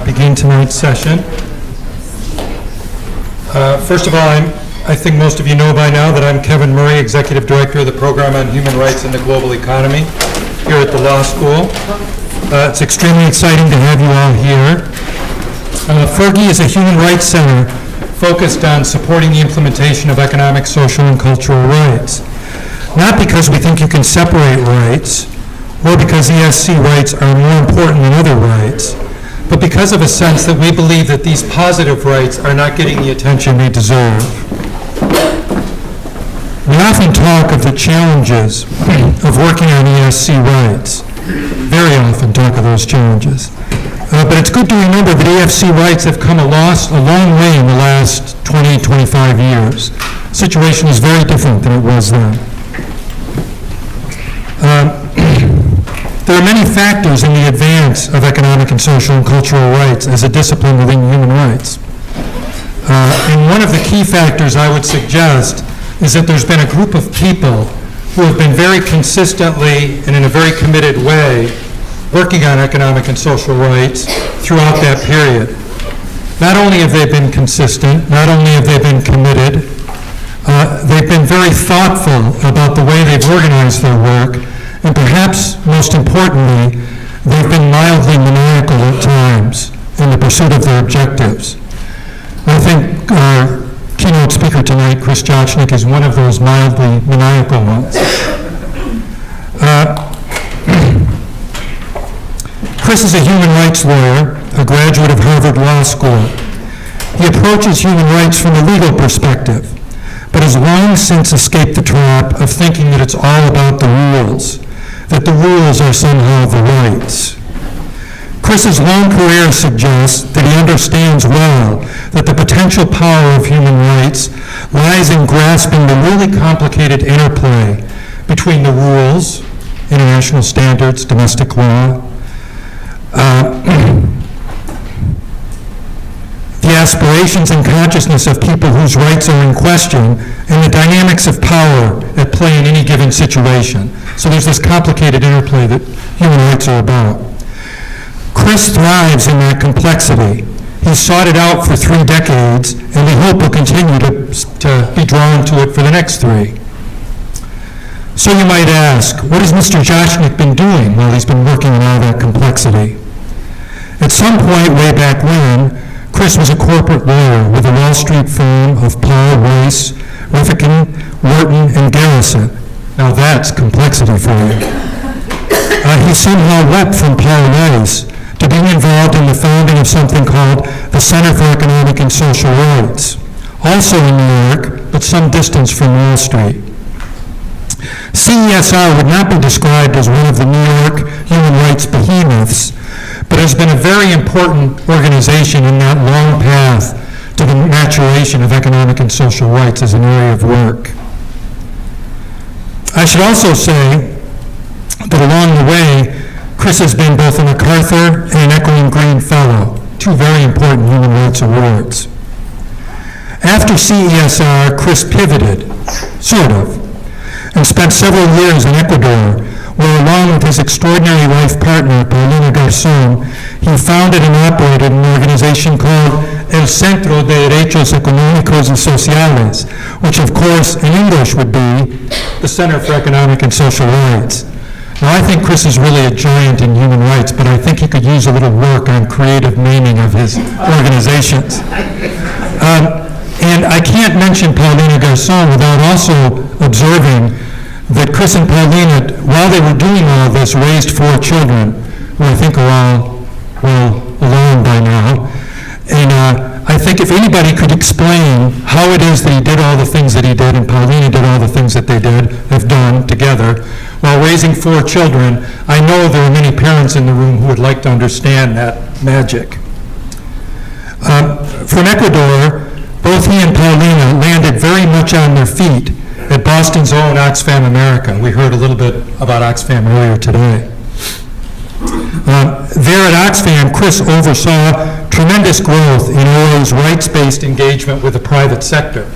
begin tonight's session. First of all, I think most of you know by now that I'm Kevin Murray, Executive Director of the Program on Human Rights in the Global Economy here at the Law School. It's extremely exciting to have you all here. PHRGE is a human rights center focused on supporting the implementation of economic, social, and cultural rights. Not because we think you can separate rights, or because ESC rights are more important than other rights, but because of a sense that we believe that these positive rights are not getting the attention they deserve. We often talk of the challenges of working on ESC rights, very often talk of those challenges. But it's good to remember that ESC rights have come a long way in the last 20, 25 years. The situation is very different than it was then. There are many factors in the advance of economic and social and cultural rights as a discipline within human rights. And one of the key factors I would suggest is that there's been a group of people who have been very consistently and in a very committed way working on economic and social rights throughout that period. Not only have they been consistent, not only have they been committed, they've been very thoughtful about the way they've organized their work, and perhaps most importantly, they've been mildly maniacal at times in the pursuit of their objectives. I think our keynote speaker tonight, Chris Jochnick, is one of those mildly maniacal ones. Chris is a human rights lawyer, a graduate of Harvard Law School. He approaches human rights from a legal perspective, but has long since escaped the trap of thinking that it's all about the rules, that the rules are somehow the rights. Chris's long career suggests that he understands well that the potential power of human rights lies in grasping the really complicated interplay between the rules, international standards, domestic law, the aspirations and consciousness of people whose rights are in question, and the dynamics of power at play in any given situation. So there's this complicated interplay that human rights are about. Chris thrives in that complexity. He's sought it out for 3 decades, and we hope will continue to be drawn to it for the next 3. So you might ask, what has Mr. Jochnick been doing while he's been working on all that complexity? At some point way back when, Chris was a corporate lawyer with a Wall Street firm of Paul, Weiss, Rifkin, Wharton, and Garrison. Now that's complexity for you. He somehow wept from Paul Weiss to being involved in the founding of something called the Center for Economic and Social Rights, also in New York, but some distance from Wall Street. CESR would not be described as one of the New York human rights behemoths, but has been a very important organization in that long path to the maturation of economic and social rights as an area of work. I should also say that along the way, Chris has been both a MacArthur and an Equine Green Fellow, 2 very important human rights awards. After CESR, Chris pivoted, sort of, and spent several years in Ecuador, where along with his extraordinary life partner, Paulina Garzón, he founded and operated an organization called El Centro de Derechos Economicos y Sociales, which of course in English would be the Center for Economic and Social Rights. Now I think Chris is really a giant in human rights, but I think he could use a little work on creative naming of his organizations. And I can't mention Paulina Garzón without also observing that Chris and Paulina, while they were doing all this, raised 4 children, who I think are all well alone by now. And I think if anybody could explain how it is that he did all the things that he did, and Paulina did all the things that they have done together, while raising 4 children, I know there are many parents in the room who would like to understand that magic. From Ecuador, both he and Paulina landed very much on their feet at Boston's own Oxfam America. We heard a little bit about Oxfam earlier today. There at Oxfam, Chris oversaw tremendous growth in OA's rights-based engagement with the private sector.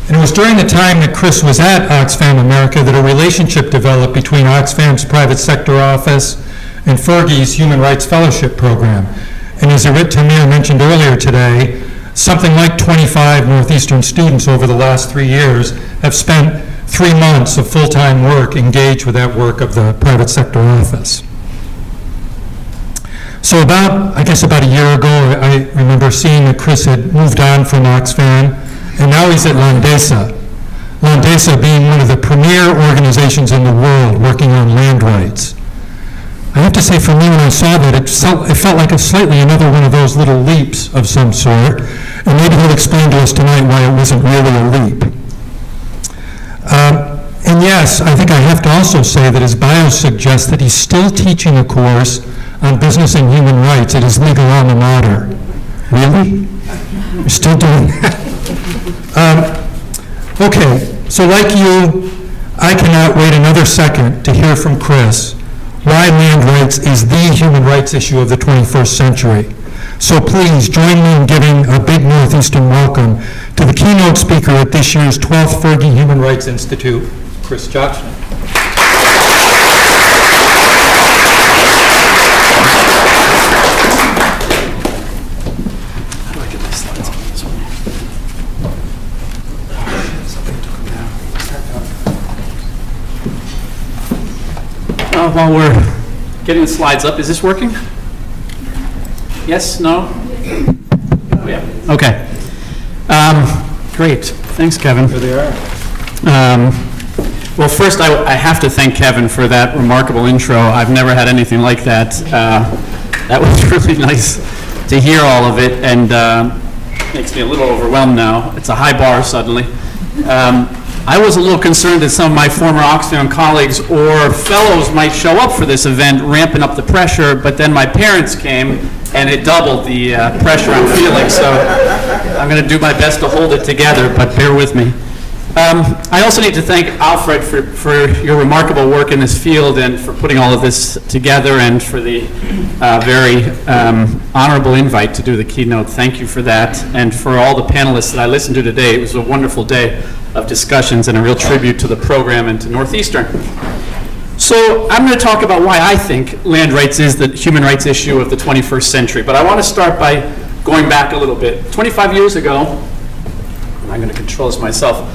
And it was during the time that Chris was at Oxfam America that a relationship developed between Oxfam's private sector office and PHRGE's Human Rights Fellowship Program. And as Tamir mentioned earlier today, something like 25 Northeastern students over the last 3 years have spent 3 months of full-time work engaged with that work of the private sector office. So about a year ago, I remember seeing that Chris had moved on from Oxfam, and now he's at Landesa. Landesa being one of the premier organizations in the world working on land rights. I have to say, for me, when I saw that, it felt like slightly another one of those little leaps of some sort, and maybe he'll explain to us tonight why it wasn't really a leap. And yes, I think I have to also say that his bio suggests that he's still teaching a course on business and human rights at his legal alma mater. Really? You're still doing that? Okay, so like you, I cannot wait another second to hear from Chris why land rights is the human rights issue of the 21st century. So please join me in giving a big Northeastern welcome to the keynote speaker at this year's 12th Fergie Human Rights Institute, Chris Jochnick. While we're getting the slides up, is this working? Yes? No? Oh, yeah. Okay. Great. Thanks, Kevin. Here they are. Well, first, I have to thank Kevin for that remarkable intro. I've never had anything like that. That was really nice to hear all of it, and makes me a little overwhelmed now. It's a high bar suddenly. I was a little concerned that some of my former Oxfam colleagues or fellows might show up for this event, ramping up the pressure, but then my parents came, and it doubled the pressure I'm feeling, so I'm going to do my best to hold it together, but bear with me. I also need to thank Alfred for your remarkable work in this field and for putting all of this together and for the very honorable invite to do the keynote. Thank you for that. And for all the panelists that I listened to today, it was a wonderful day of discussions and a real tribute to the program and to Northeastern. So I'm going to talk about why I think land rights is the human rights issue of the 21st century. But I want to start by going back a little bit. 25 years ago, and I'm going to control this myself,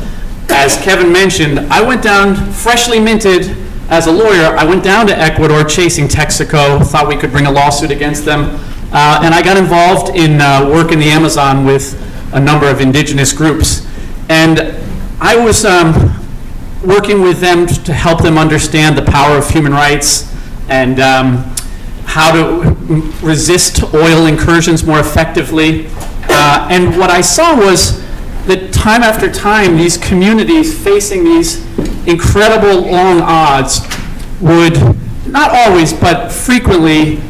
as Kevin mentioned, I went down, freshly minted as a lawyer, I went down to Ecuador chasing Texaco, thought we could bring a lawsuit against them, and I got involved in work in the Amazon with a number of indigenous groups. And I was working with them to help them understand the power of human rights and how to resist oil incursions more effectively. And what I saw was that time after time, these communities facing these incredible long odds would, not always, but frequently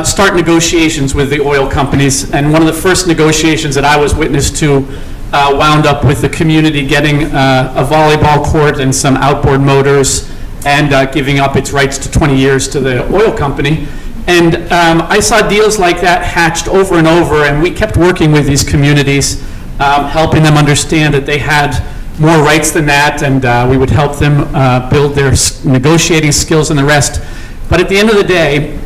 start negotiations with the oil companies. And one of the first negotiations that I was witness to wound up with the community getting a volleyball court and some outboard motors and giving up its rights to 20 years to the oil company. And I saw deals like that hatched over and over, and we kept working with these communities, helping them understand that they had more rights than that, and we would help them build their negotiating skills and the rest. But at the end of the day,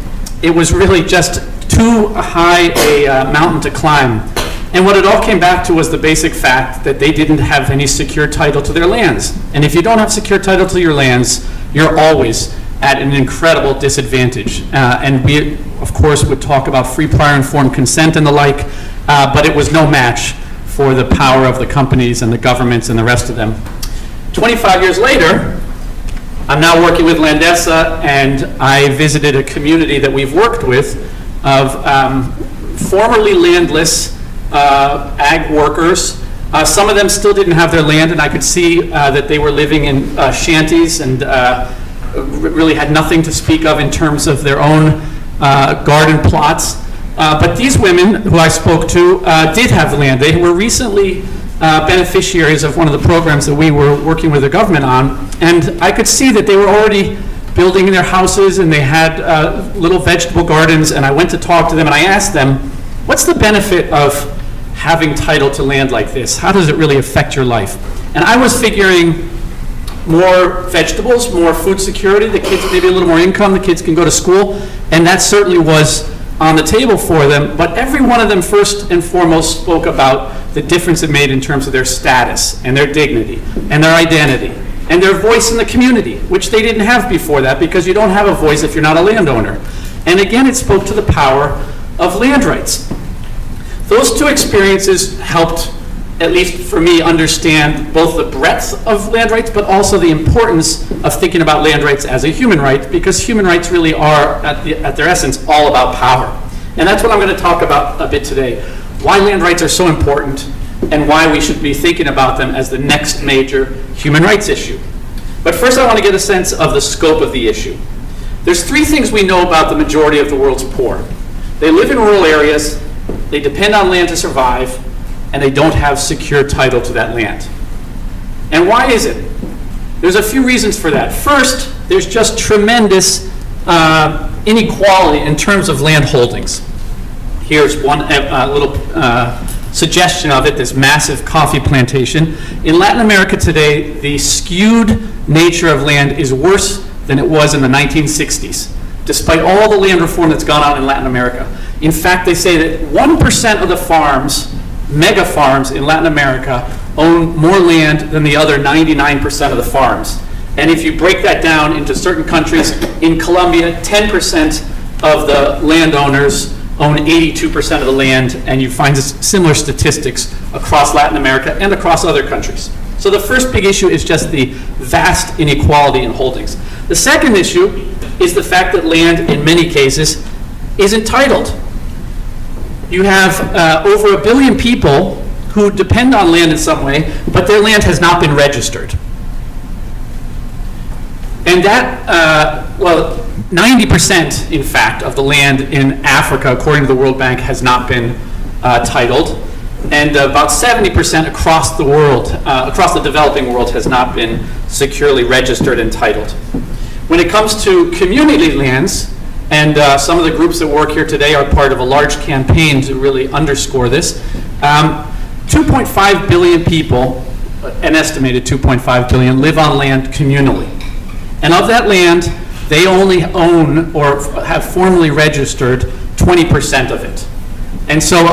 it was really just too high a mountain to climb. And what it all came back to was the basic fact that they didn't have any secure title to their lands. And if you don't have secure title to your lands, you're always at an incredible disadvantage. And we, of course, would talk about free, prior, informed consent and the like, but it was no match for the power of the companies and the governments and the rest of them. 25 years later, I'm now working with Landesa, and I visited a community that we've worked with of formerly landless ag workers. Some of them still didn't have their land, and I could see that they were living in shanties and really had nothing to speak of in terms of their own garden plots. But these women who I spoke to did have land. They were recently beneficiaries of one of the programs that we were working with the government on, and I could see that they were already building their houses and they had little vegetable gardens, and I went to talk to them and I asked them, what's the benefit of having title to land like this? How does it really affect your life? And I was figuring more vegetables, more food security, the kids maybe a little more income, the kids can go to school, and that certainly was on the table for them, but every one of them first and foremost spoke about the difference it made in terms of their status and their dignity and their identity and their voice in the community, which they didn't have before that, because you don't have a voice if you're not a landowner. And again, it spoke to the power of land rights. Those two experiences helped, at least for me, understand both the breadth of land rights, but also the importance of thinking about land rights as a human right, because human rights really are, at their essence, all about power. And that's what I'm going to talk about a bit today, why land rights are so important and why we should be thinking about them as the next major human rights issue. But first, I want to get a sense of the scope of the issue. There's three things we know about the majority of the world's poor. They live in rural areas, they depend on land to survive, and they don't have secure title to that land. And why is it? There's a few reasons for that. First, there's just tremendous inequality in terms of land holdings. Here's one little suggestion of it, this massive coffee plantation. In Latin America today, the skewed nature of land is worse than it was in the 1960s, despite all the land reform that's gone on in Latin America. In fact, they say that 1% of the farms, mega farms in Latin America, own more land than the other 99% of the farms. And if you break that down into certain countries, in Colombia, 10% of the landowners own 82% of the land, and you find similar statistics across Latin America and across other countries. So the first big issue is just the vast inequality in holdings. The second issue is the fact that land, in many cases, is entitled. You have over 1 billion people who depend on land in some way, but their land has not been registered. And that, 90%, in fact, of the land in Africa, according to the World Bank, has not been titled. And about 70% across the world, across the developing world, has not been securely registered and titled. When it comes to community lands, and some of the groups that work here today are part of a large campaign to really underscore this, 2.5 billion people, an estimated 2.5 billion, live on land communally. And of that land, they only own or have formally registered 20% of it. And so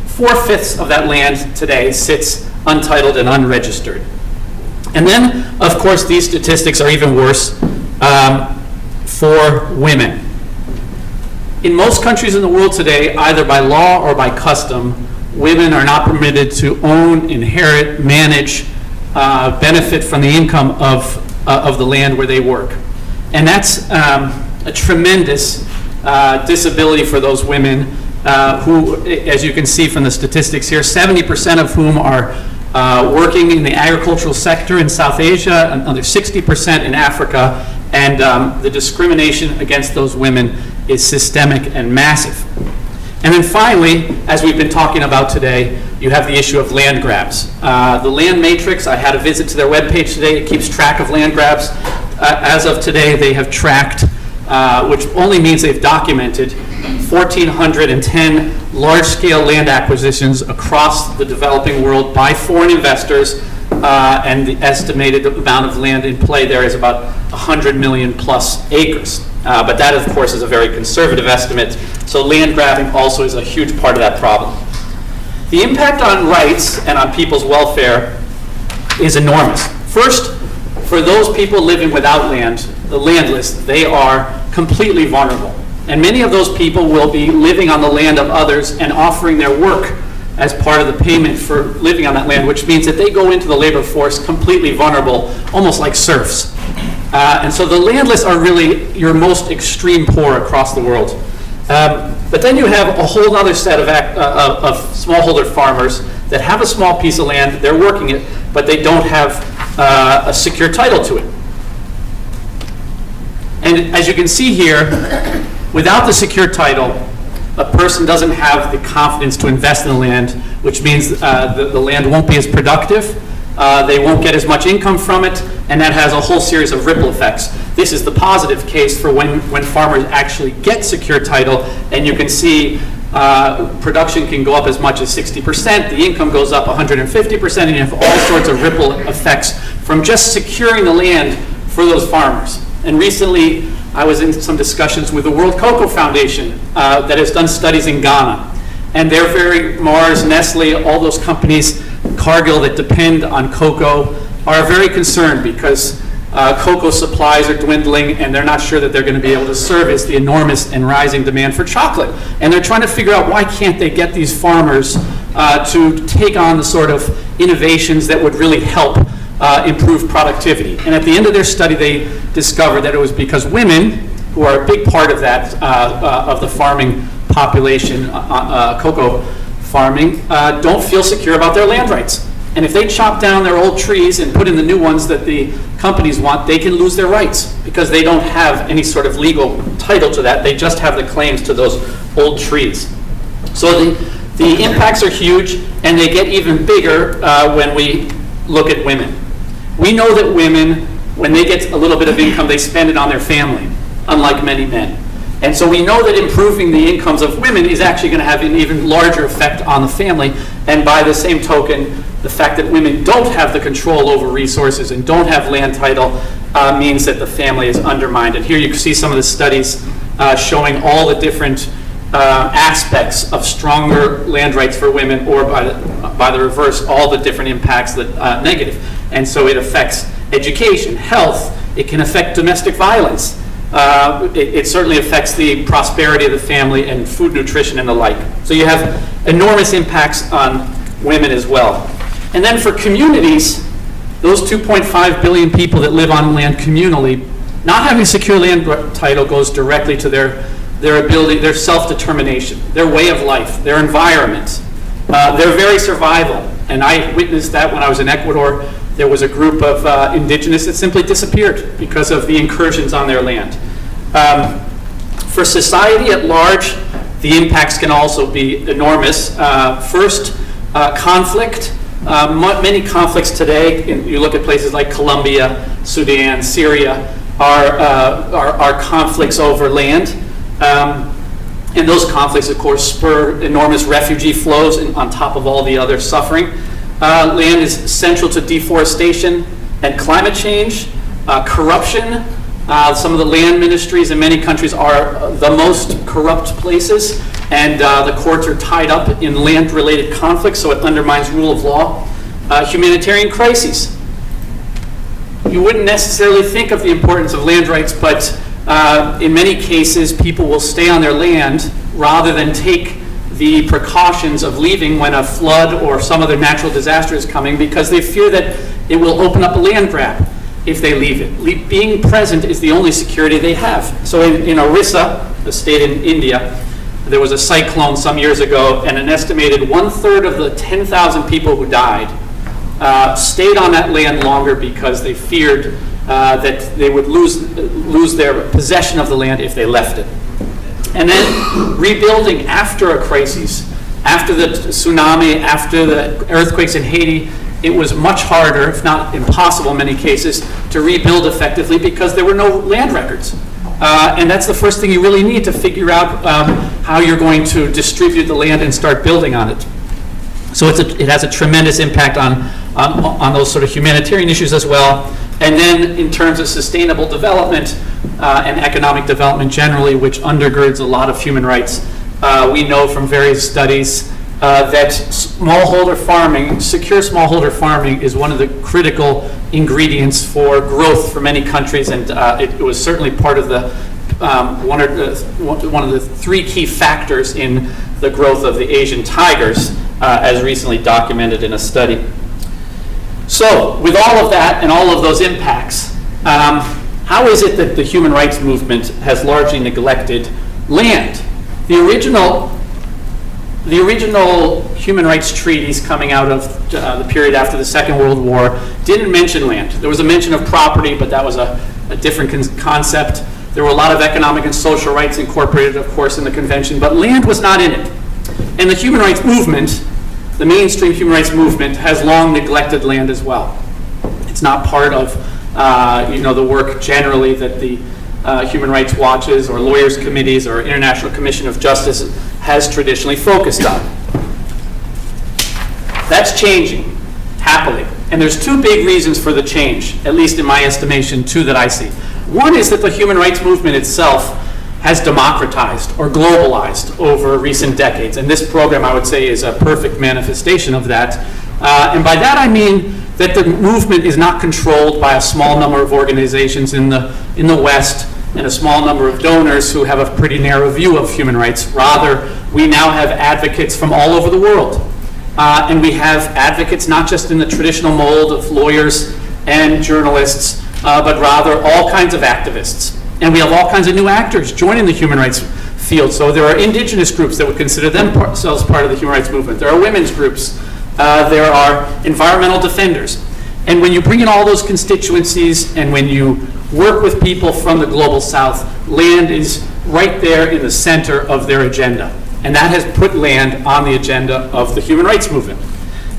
4/5 of that land today sits untitled and unregistered. And then, of course, these statistics are even worse for women. In most countries in the world today, either by law or by custom, women are not permitted to own, inherit, manage, benefit from the income of the land where they work. And that's a tremendous disability for those women who, as you can see from the statistics here, 70% of whom are working in the agricultural sector in South Asia, another 60% in Africa, and the discrimination against those women is systemic and massive. And then finally, as we've been talking about today, you have the issue of land grabs. The land matrix, I had a visit to their webpage today. It keeps track of land grabs. As of today, they have tracked, which only means they've documented, 1,410 large-scale land acquisitions across the developing world by foreign investors, and the estimated amount of land in play there is about 100 million plus acres. But that, of course, is a very conservative estimate, so land grabbing also is a huge part of that problem. The impact on rights and on people's welfare is enormous. First, for those people living without land, the landless, they are completely vulnerable. And many of those people will be living on the land of others and offering their work as part of the payment for living on that land, which means that they go into the labor force completely vulnerable, almost like serfs. And so the landless are really your most extreme poor across the world. But then you have a whole other set of smallholder farmers that have a small piece of land, they're working it, but they don't have a secure title to it. And as you can see here, without the secure title, a person doesn't have the confidence to invest in the land, which means the land won't be as productive, they won't get as much income from it, and that has a whole series of ripple effects. This is the positive case for when farmers actually get secure title, and you can see production can go up as much as 60%, the income goes up 150%, and you have all sorts of ripple effects from just securing the land for those farmers. And recently, I was in some discussions with the World Cocoa Foundation that has done studies in Ghana. And they're Mars, Nestle, all those companies, Cargill, that depend on cocoa, are very concerned because cocoa supplies are dwindling and they're not sure that they're going to be able to service the enormous and rising demand for chocolate. And they're trying to figure out why can't they get these farmers to take on the sort of innovations that would really help improve productivity. And at the end of their study, they discovered that it was because women, who are a big part of that, of the farming population, cocoa farming, don't feel secure about their land rights. And if they chop down their old trees and put in the new ones that the companies want, they can lose their rights because they don't have any sort of legal title to that. They just have the claims to those old trees. So the impacts are huge, and they get even bigger when we look at women. We know that women, when they get a little bit of income, they spend it on their family, unlike many men. And so we know that improving the incomes of women is actually going to have an even larger effect on the family. And by the same token, the fact that women don't have the control over resources and don't have land title means that the family is undermined. And here you can see some of the studies showing all the different aspects of stronger land rights for women, or by the reverse, all the different impacts that negative. And so it affects education, health, it can affect domestic violence. It certainly affects the prosperity of the family and food, nutrition, and the like. So you have enormous impacts on women as well. And then for communities, those 2.5 billion people that live on land communally, not having secure land title goes directly to their ability, their self-determination, their way of life, their environment, their very survival. And I witnessed that when I was in Ecuador. There was a group of indigenous that simply disappeared because of the incursions on their land. For society at large, the impacts can also be enormous. First, conflict. Many conflicts today, you look at places like Colombia, Sudan, Syria, are conflicts over land. And those conflicts, of course, spur enormous refugee flows on top of all the other suffering. Land is central to deforestation and climate change, corruption. Some of the land ministries in many countries are the most corrupt places, and the courts are tied up in land-related conflicts, so it undermines rule of law. Humanitarian crises. You wouldn't necessarily think of the importance of land rights, but in many cases, people will stay on their land rather than take the precautions of leaving when a flood or some other natural disaster is coming, because they fear that it will open up a land grab if they leave it. Being present is the only security they have. So in Orissa, a state in India, there was a cyclone some years ago, and an estimated 1/3 of the 10,000 people who died stayed on that land longer because they feared that they would lose their possession of the land if they left it. And then rebuilding after a crisis, after the tsunami, after the earthquakes in Haiti, it was much harder, if not impossible in many cases, to rebuild effectively because there were no land records. And that's the first thing you really need to figure out how you're going to distribute the land and start building on it. So it has a tremendous impact on those sort of humanitarian issues as well. And then in terms of sustainable development and economic development generally, which undergirds a lot of human rights, we know from various studies that smallholder farming, secure smallholder farming, is one of the critical ingredients for growth for many countries, and it was certainly part of the one of the three key factors in the growth of the Asian tigers, as recently documented in a study. So, with all of that and all of those impacts, how is it that the human rights movement has largely neglected land? The original human rights treaties coming out of the period after the Second World War didn't mention land. There was a mention of property, but that was a different concept. There were a lot of economic and social rights incorporated, of course, in the convention, but land was not in it. And the human rights movement, the mainstream human rights movement, has long neglected land as well. It's not part of the work generally that the Human Rights Watches or lawyers' committees or International Commission of Justice has traditionally focused on. That's changing, happily. And there's two big reasons for the change, at least in my estimation, two that I see. One is that the human rights movement itself has democratized or globalized over recent decades. And this program, I would say, is a perfect manifestation of that. And by that I mean that the movement is not controlled by a small number of organizations in the West and a small number of donors who have a pretty narrow view of human rights. Rather, we now have advocates from all over the world. And we have advocates not just in the traditional mold of lawyers and journalists, but rather all kinds of activists. And we have all kinds of new actors joining the human rights field. So there are indigenous groups that would consider themselves part of the human rights movement. There are women's groups. There are environmental defenders. And when you bring in all those constituencies and when you work with people from the global south, land is right there in the center of their agenda. And that has put land on the agenda of the human rights movement.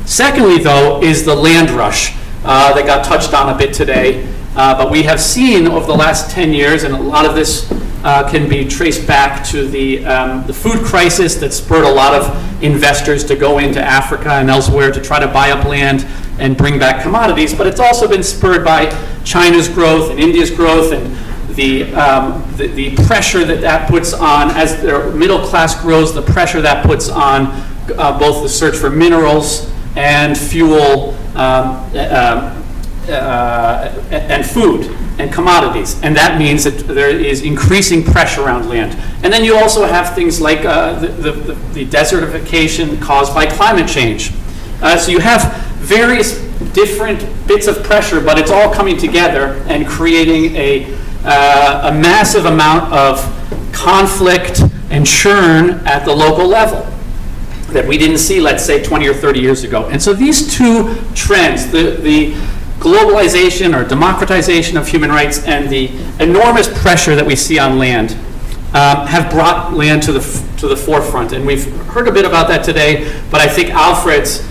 Secondly, though, is the land rush that got touched on a bit today. But we have seen over the last 10 years, and a lot of this can be traced back to the food crisis that spurred a lot of investors to go into Africa and elsewhere to try to buy up land and bring back commodities. But it's also been spurred by China's growth and India's growth and the pressure that puts on, as their middle class grows, the pressure that puts on both the search for minerals and fuel and food and commodities. And that means that there is increasing pressure around land. And then you also have things like the desertification caused by climate change. So you have various different bits of pressure, but it's all coming together and creating a massive amount of conflict and churn at the local level that we didn't see, let's say, 20 or 30 years ago. And so these two trends, the globalization or democratization of human rights and the enormous pressure that we see on land have brought land to the forefront. And we've heard a bit about that today, but I think Alfred's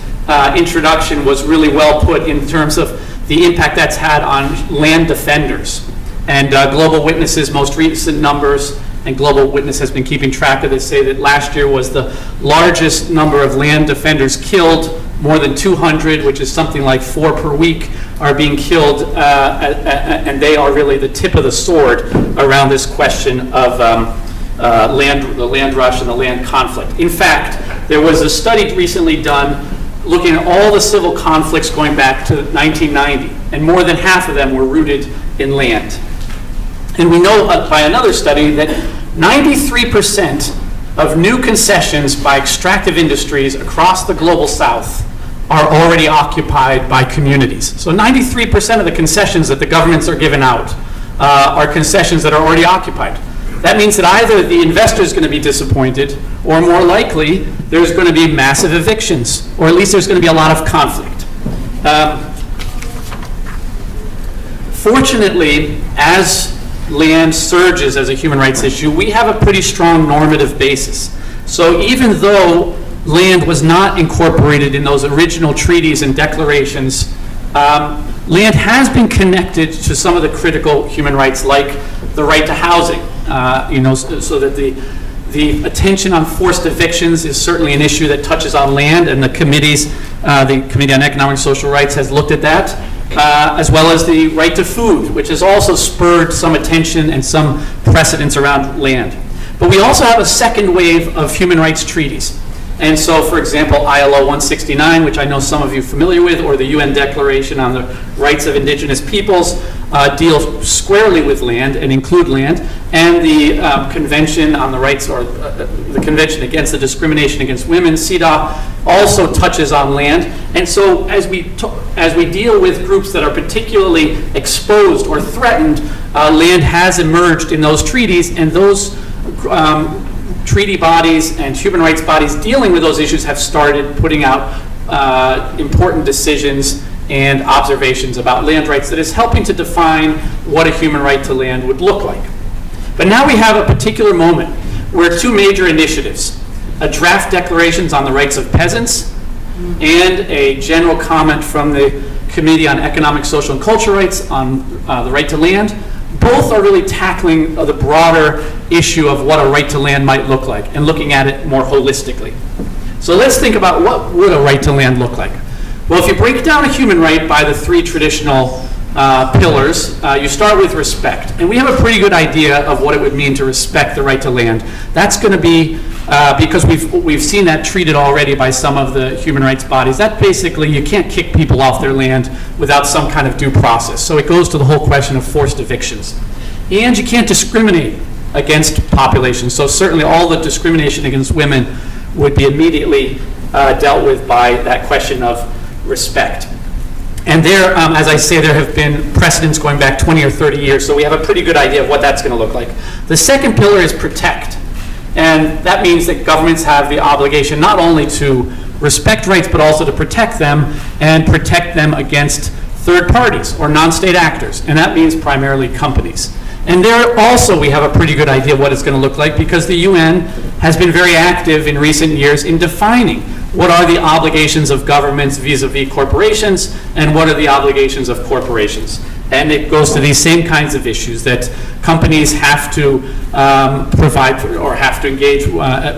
introduction was really well put in terms of the impact that's had on land defenders. And Global Witness's most recent numbers, and Global Witness has been keeping track of this, say that last year was the largest number of land defenders killed. More than 200, which is something like 4 per week, are being killed, and they are really the tip of the sword around this question of the land rush and the land conflict. In fact, there was a study recently done looking at all the civil conflicts going back to 1990, and more than half of them were rooted in land. And we know by another study that 93% of new concessions by extractive industries across the global south are already occupied by communities. So 93% of the concessions that the governments are giving out are concessions that are already occupied. That means that either the investor is going to be disappointed, or more likely, there's going to be massive evictions, or at least there's going to be a lot of conflict. Fortunately, as land surges as a human rights issue, we have a pretty strong normative basis. So even though land was not incorporated in those original treaties and declarations, land has been connected to some of the critical human rights, like the right to housing. So that the attention on forced evictions is certainly an issue that touches on land, and the Committee on Economic and Social Rights has looked at that, as well as the right to food, which has also spurred some attention and some precedence around land. But we also have a second wave of human rights treaties. And so, for example, ILO 169, which I know some of you are familiar with, or the UN Declaration on the Rights of Indigenous Peoples, deal squarely with land and include land, and the Convention on the Rights, or the Convention Against the Discrimination Against Women, CEDAW, also touches on land. And so as we deal with groups that are particularly exposed or threatened, land has emerged in those treaties, and those treaty bodies and human rights bodies dealing with those issues have started putting out important decisions and observations about land rights that is helping to define what a human right to land would look like. But now we have a particular moment where two major initiatives, a draft declarations on the rights of peasants and a general comment from the Committee on Economic, Social, and Cultural Rights on the right to land, both are really tackling the broader issue of what a right to land might look like and looking at it more holistically. So let's think about what would a right to land look like. Well, if you break down a human right by the three traditional pillars. You start with respect. And we have a pretty good idea of what it would mean to respect the right to land. That's going to be, because we've seen that treated already by some of the human rights bodies, that basically you can't kick people off their land without some kind of due process. So it goes to the whole question of forced evictions. And you can't discriminate against populations. So certainly all the discrimination against women would be immediately dealt with by that question of respect. And there, as I say, there have been precedents going back 20 or 30 years, so we have a pretty good idea of what that's going to look like. The second pillar is protect. And that means that governments have the obligation not only to respect rights, but also to protect them and protect them against third parties or non-state actors. And that means primarily companies. And there also we have a pretty good idea of what it's going to look like, because the UN has been very active in recent years in defining what are the obligations of governments vis-a-vis corporations and what are the obligations of corporations. And it goes to these same kinds of issues, that companies have to provide or have to engage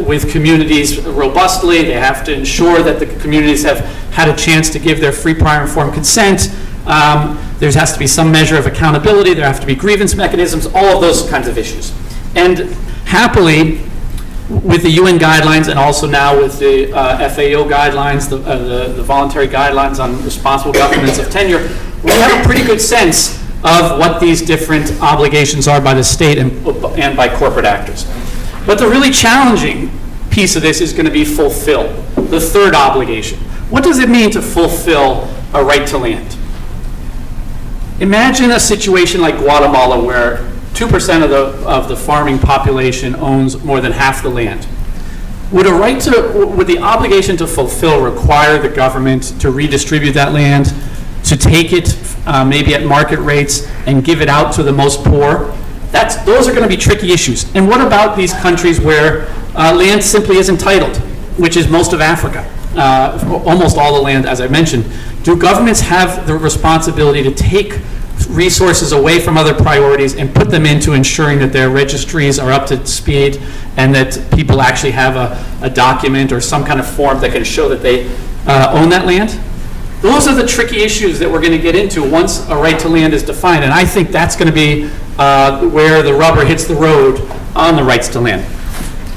with communities robustly. They have to ensure that the communities have had a chance to give their free, prior, informed consent. There has to be some measure of accountability. There have to be grievance mechanisms, all of those kinds of issues. And happily, with the UN guidelines and also now with the FAO guidelines, the voluntary guidelines on responsible governance of tenure, we have a pretty good sense of what these different obligations are by the state and by corporate actors. But the really challenging piece of this is going to be fulfill, the third obligation. What does it mean to fulfill a right to land? Imagine a situation like Guatemala where 2% of the farming population owns more than half the land. Would the obligation to fulfill require the government to redistribute that land, to take it maybe at market rates and give it out to the most poor? Those are going to be tricky issues. And what about these countries where land simply isn't titled, which is most of Africa, almost all the land, as I mentioned? Do governments have the responsibility to take resources away from other priorities and put them into ensuring that their registries are up to speed and that people actually have a document or some kind of form that can show that they own that land? Those are the tricky issues that we're going to get into once a right to land is defined, and I think that's going to be where the rubber hits the road on the rights to land.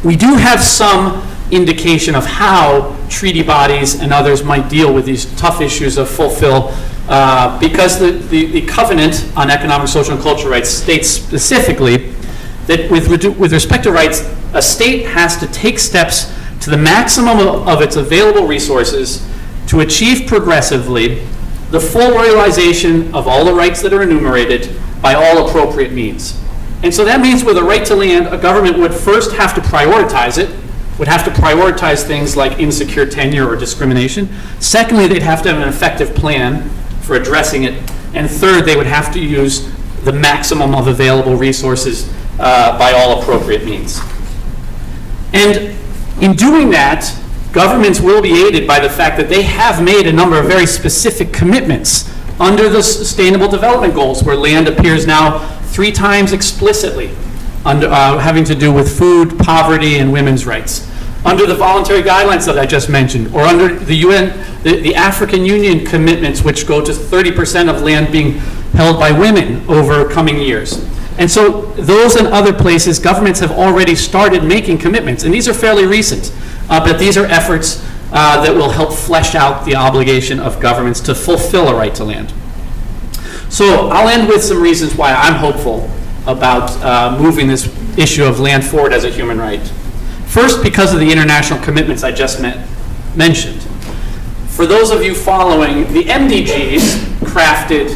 We do have some indication of how treaty bodies and others might deal with these tough issues of fulfill, because the Covenant on Economic, Social, and Cultural Rights states specifically that with respect to rights, a state has to take steps to the maximum of its available resources to achieve progressively the full realization of all the rights that are enumerated by all appropriate means. And so that means with a right to land, a government would first have to prioritize it, would have to prioritize things like insecure tenure or discrimination. Secondly, they'd have to have an effective plan for addressing it. And third, they would have to use the maximum of available resources by all appropriate means. And in doing that, governments will be aided by the fact that they have made a number of very specific commitments under the Sustainable Development Goals, where land appears now 3 times explicitly, having to do with food, poverty, and women's rights. Under the voluntary guidelines that I just mentioned, or under the UN, the African Union commitments, which go to 30% of land being held by women over coming years. And so those and other places, governments have already started making commitments, and these are fairly recent, but these are efforts that will help flesh out the obligation of governments to fulfill a right to land. So I'll end with some reasons why I'm hopeful about moving this issue of land forward as a human right. First, because of the international commitments I just mentioned. For those of you following, the MDGs, crafted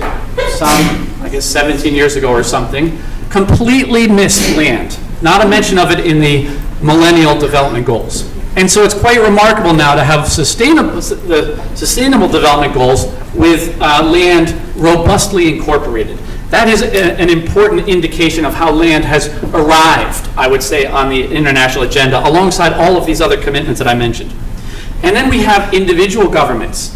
some, I guess 17 years ago or something, completely missed land. Not a mention of it in the Millennial Development Goals. And so it's quite remarkable now to have the Sustainable Development Goals with land robustly incorporated. That is an important indication of how land has arrived, I would say, on the international agenda, alongside all of these other commitments that I mentioned. And then we have individual governments,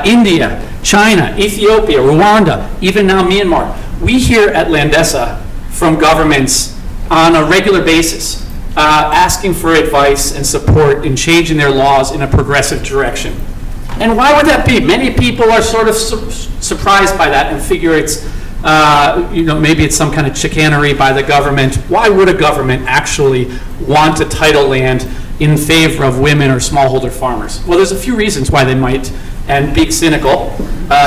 India, China, Ethiopia, Rwanda, even now Myanmar. We hear at Landesa from governments on a regular basis, asking for advice and support in changing their laws in a progressive direction. And why would that be? Many people are sort of surprised by that and figure it's, maybe it's some kind of chicanery by the government. Why would a government actually want to title land in favor of women or smallholder farmers? Well, there's a few reasons why they might, and being cynical,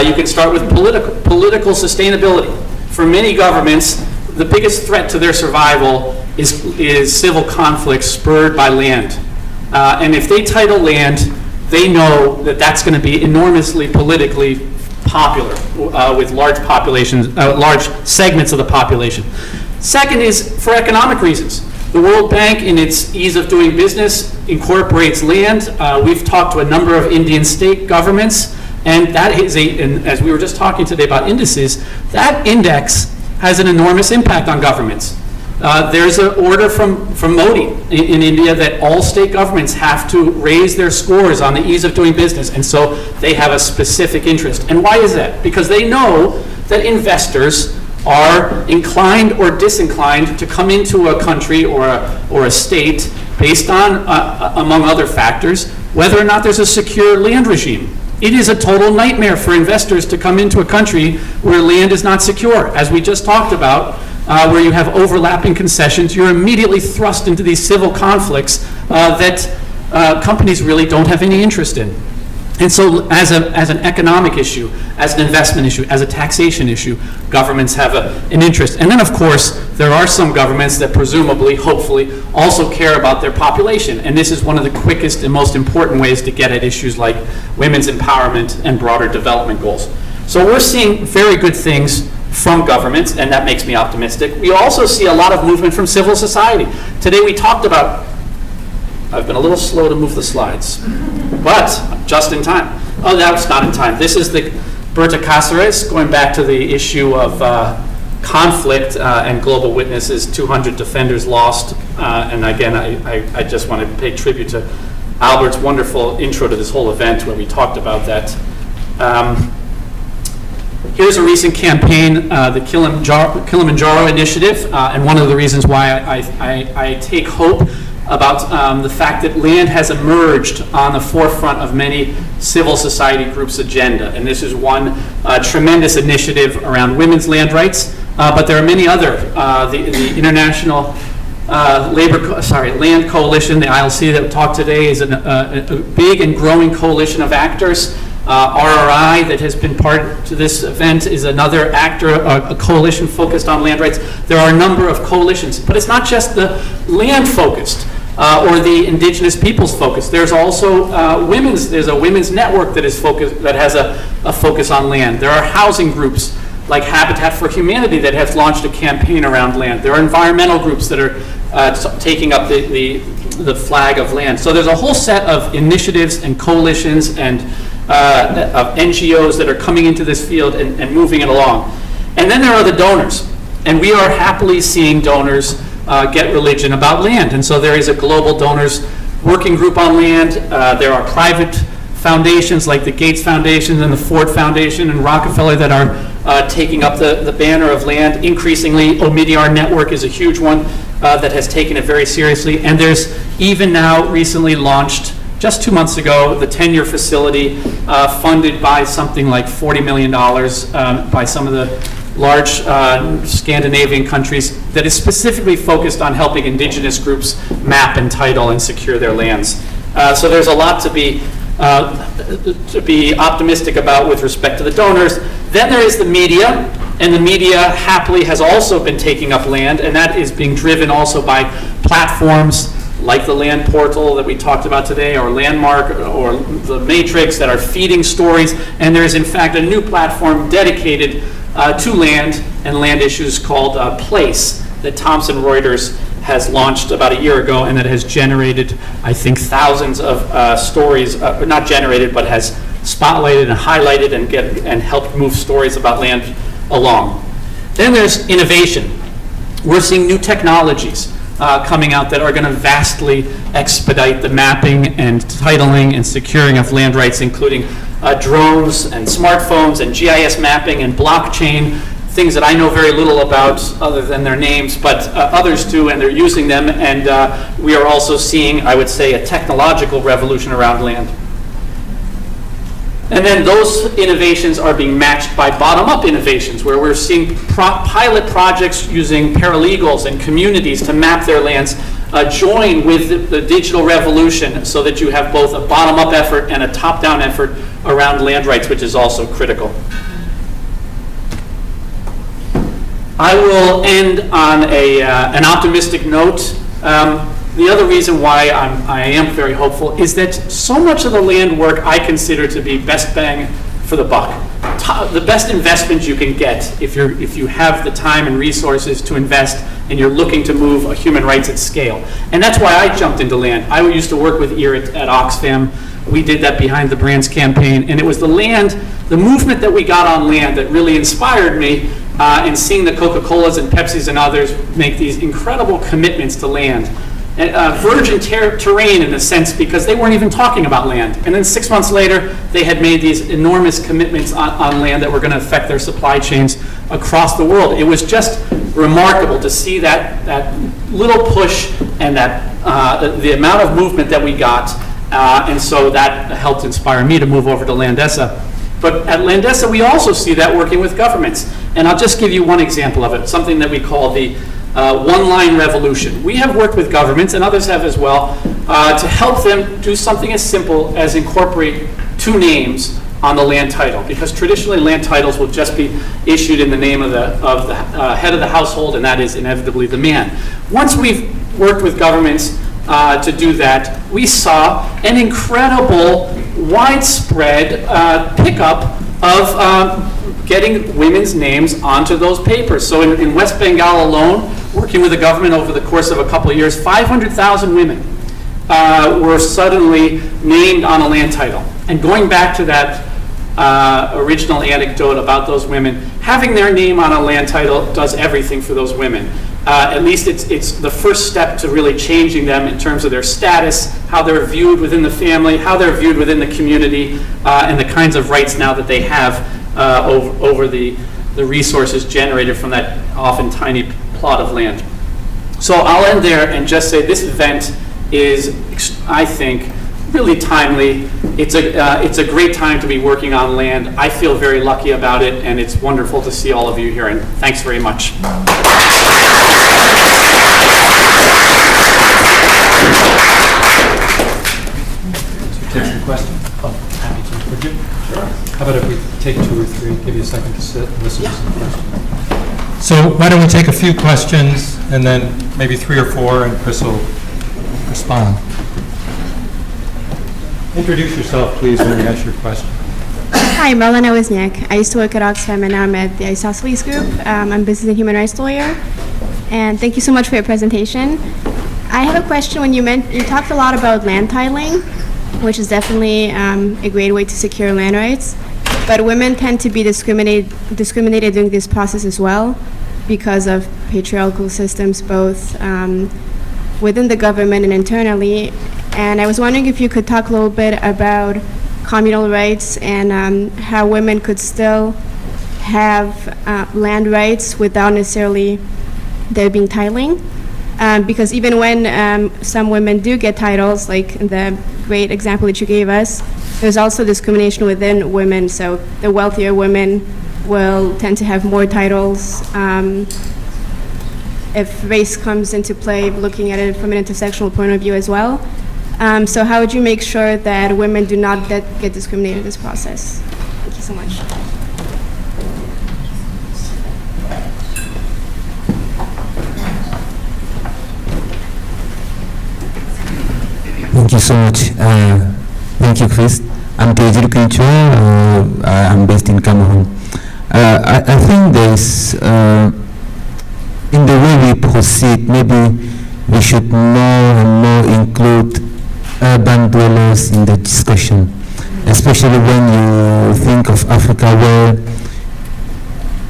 you can start with political sustainability. For many governments, the biggest threat to their survival is civil conflict spurred by land. And if they title land, they know that that's going to be enormously politically popular with large populations, large segments of the population. Second is for economic reasons. The World Bank, in its ease of doing business, incorporates land. We've talked to a number of Indian state governments, and that is and as we were just talking today about indices, that index has an enormous impact on governments. There's an order from Modi in India that all state governments have to raise their scores on the ease of doing business, and so they have a specific interest. And why is that? Because they know that investors are inclined or disinclined to come into a country or a state based on, among other factors, whether or not there's a secure land regime. It is a total nightmare for investors to come into a country where land is not secure. As we just talked about, where you have overlapping concessions, you're immediately thrust into these civil conflicts that companies really don't have any interest in. And so as an economic issue, as an investment issue, as a taxation issue, governments have an interest. And then, of course, there are some governments that presumably, hopefully, also care about their population. And this is one of the quickest and most important ways to get at issues like women's empowerment and broader development goals. So we're seeing very good things from governments, and that makes me optimistic. We also see a lot of movement from civil society. Today we talked about, I've been a little slow to move the slides, but just in time. Oh, that's not in time. This is the Berta Cáceres, going back to the issue of conflict and Global Witness's 200 defenders lost. And again, I just want to pay tribute to Albert's wonderful intro to this whole event where we talked about that. Here's a recent campaign, the Kilimanjaro initiative, and one of the reasons why I take hope about the fact that land has emerged on the forefront of many civil society groups' agenda. And this is one tremendous initiative around women's land rights, but there are many other. The International Land Coalition, the ILC that we talked today, is a big and growing coalition of actors. RRI, that has been part to this event, is another actor, a coalition focused on land rights. There are a number of coalitions, but it's not just the land focused or the indigenous peoples focused. There's also there's a women's network that is focused, that has a focus on land. There are housing groups like Habitat for Humanity that have launched a campaign around land. There are environmental groups that are taking up the flag of land. So there's a whole set of initiatives and coalitions and of NGOs that are coming into this field and moving it along. And then there are the donors. And we are happily seeing donors get religion about land. And so there is a global donors working group on land. There are private foundations like the Gates Foundation and the Ford Foundation and Rockefeller that are taking up the banner of land. Increasingly, Omidyar Network is a huge one that has taken it very seriously. And there's even now recently launched, just 2 months ago, the tenure facility funded by something like $40 million by some of the large Scandinavian countries that is specifically focused on helping indigenous groups map and title and secure their lands. So there's a lot to be optimistic about with respect to the donors. Then there is the media, and the media happily has also been taking up land, and that is being driven also by platforms like the Land Portal that we talked about today, or Landmark, or the Matrix, that are feeding stories. And there is, in fact, a new platform dedicated to land and land issues called Place that Thomson Reuters has launched about a year ago, and that has generated, I think, thousands of stories, not generated, but has spotlighted and highlighted and helped move stories about land along. Then there's innovation. We're seeing new technologies coming out that are going to vastly expedite the mapping and titling and securing of land rights, including drones and smartphones and GIS mapping and blockchain, things that I know very little about other than their names, but others do, and they're using them. And we are also seeing, I would say, a technological revolution around land. And then those innovations are being matched by bottom-up innovations, where we're seeing pilot projects using paralegals and communities to map their lands join with the digital revolution so that you have both a bottom-up effort and a top-down effort around land rights, which is also critical. I will end on an optimistic note. The other reason why I am very hopeful is that so much of the land work I consider to be best bang for the buck. The best investment you can get if you have the time and resources to invest and you're looking to move human rights at scale. And that's why I jumped into land. I used to work with IRIT at Oxfam. We did that Behind the Brands campaign, and it was the movement that we got on land that really inspired me in seeing the Coca-Colas and Pepsis and others make these incredible commitments to land. Virgin terrain in a sense, because they weren't even talking about land. And then 6 months later, they had made these enormous commitments on land that were going to affect their supply chains across the world. It was just remarkable to see that little push and the amount of movement that we got. And so that helped inspire me to move over to Landesa. But at Landesa, we also see that working with governments. And I'll just give you one example of it, something that we call the one-line revolution. We have worked with governments, and others have as well, to help them do something as simple as incorporate 2 names on the land title, because traditionally land titles will just be issued in the name of the head of the household, and that is inevitably the man. Once we've worked with governments to do that, we saw an incredible, widespread pickup of getting women's names onto those papers. So in West Bengal alone, working with the government over the course of a couple of years, 500,000 women were suddenly named on a land title. And going back to that original anecdote about those women, having their name on a land title does everything for those women. At least it's the first step to really changing them in terms of their status, how they're viewed within the family, how they're viewed within the community, and the kinds of rights now that they have over the resources generated from that often tiny plot of land. So I'll end there and just say this event is, I think, really timely. It's a great time to be working on land. I feel very lucky about it, and it's wonderful to see all of you here, and thanks very much. Take some questions. Oh, happy to. Would you? Sure. How about if we take 2 or 3, give you a second to sit and listen to some questions? So why don't we take a few questions, and then maybe 3 or 4, and Chris will respond. Introduce yourself, please, when you ask your question. Hi, Marlena Wisniak. I used to work at Oxfam, and now I'm at the Isosceles Group. I'm a business and human rights lawyer. And thank you so much for your presentation. I have a question. When you talked a lot about land titling, which is definitely a great way to secure land rights, but women tend to be discriminated during this process as well because of patriarchal systems, both within the government and internally. And I was wondering if you could talk a little bit about communal rights and how women could still have land rights without necessarily there being titling. Because even when some women do get titles, like the great example that you gave us, there's also discrimination within women. So the wealthier women will tend to have more titles. If race comes into play, looking at it from an intersectional point of view as well. So how would you make sure that women do not get discriminated in this process? Thank you so much. Thank you so much. Thank you, Chris. I'm Tejir Kincho. I'm based in Cameroon. I think there's, in the way we proceed, maybe we should more and more include urban dwellers in the discussion, especially when you think of Africa where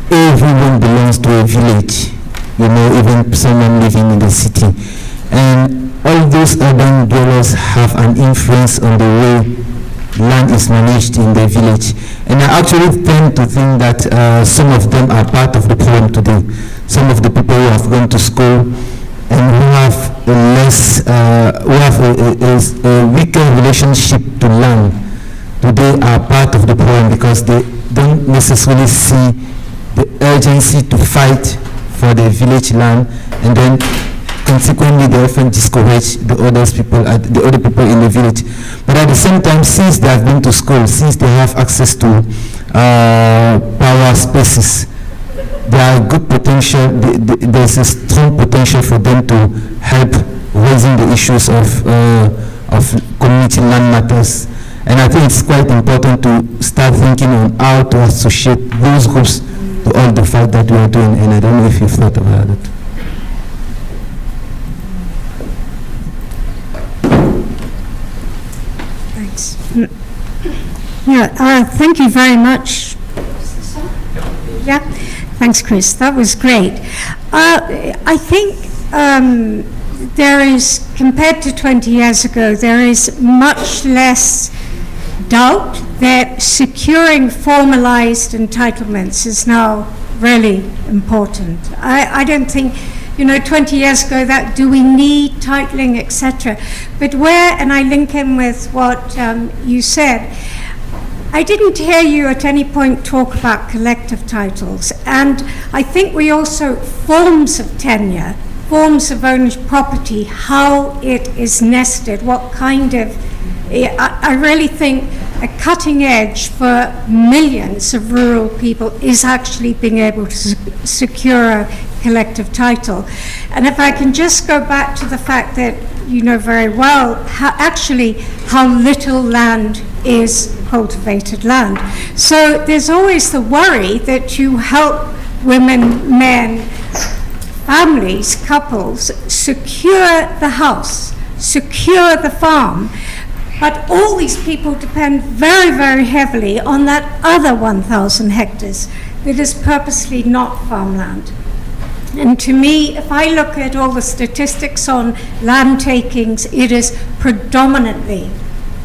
everyone belongs to a village, even someone living in the city. And all those urban dwellers have an influence on the way land is managed in the village. And I actually tend to think that some of them are part of the problem today. Some of the people who have gone to school and who have a weaker relationship to land today are part of the problem because they don't necessarily see the urgency to fight for the village land, and then consequently they often discourage the other people in the village. But at the same time, since they have been to school, since they have access to power spaces, there are good potential. There's a strong potential for them to help raising the issues of community land matters. And I think it's quite important to start thinking on how to associate those groups to all the fight that we are doing. And I don't know if you've thought about it. Thanks. Yeah, thank you very much. Yeah, thanks, Chris. That was great. I think there is, compared to 20 years ago, there is much less doubt that securing formalized entitlements is now really important. I don't think, 20 years ago, that do we need titling, etc. But and I link in with what you said, I didn't hear you at any point talk about collective titles. And I think we also, forms of tenure, forms of ownership property, how it is nested, what kind of, I really think a cutting edge for millions of rural people is actually being able to secure a collective title. And if I can just go back to the fact that you know very well how little land is cultivated land. So there's always the worry that you help women, men, families, couples secure the house, secure the farm, but all these people depend very, very heavily on that other 1,000 hectares that is purposely not farmland. And to me, if I look at all the statistics on land takings, it is predominantly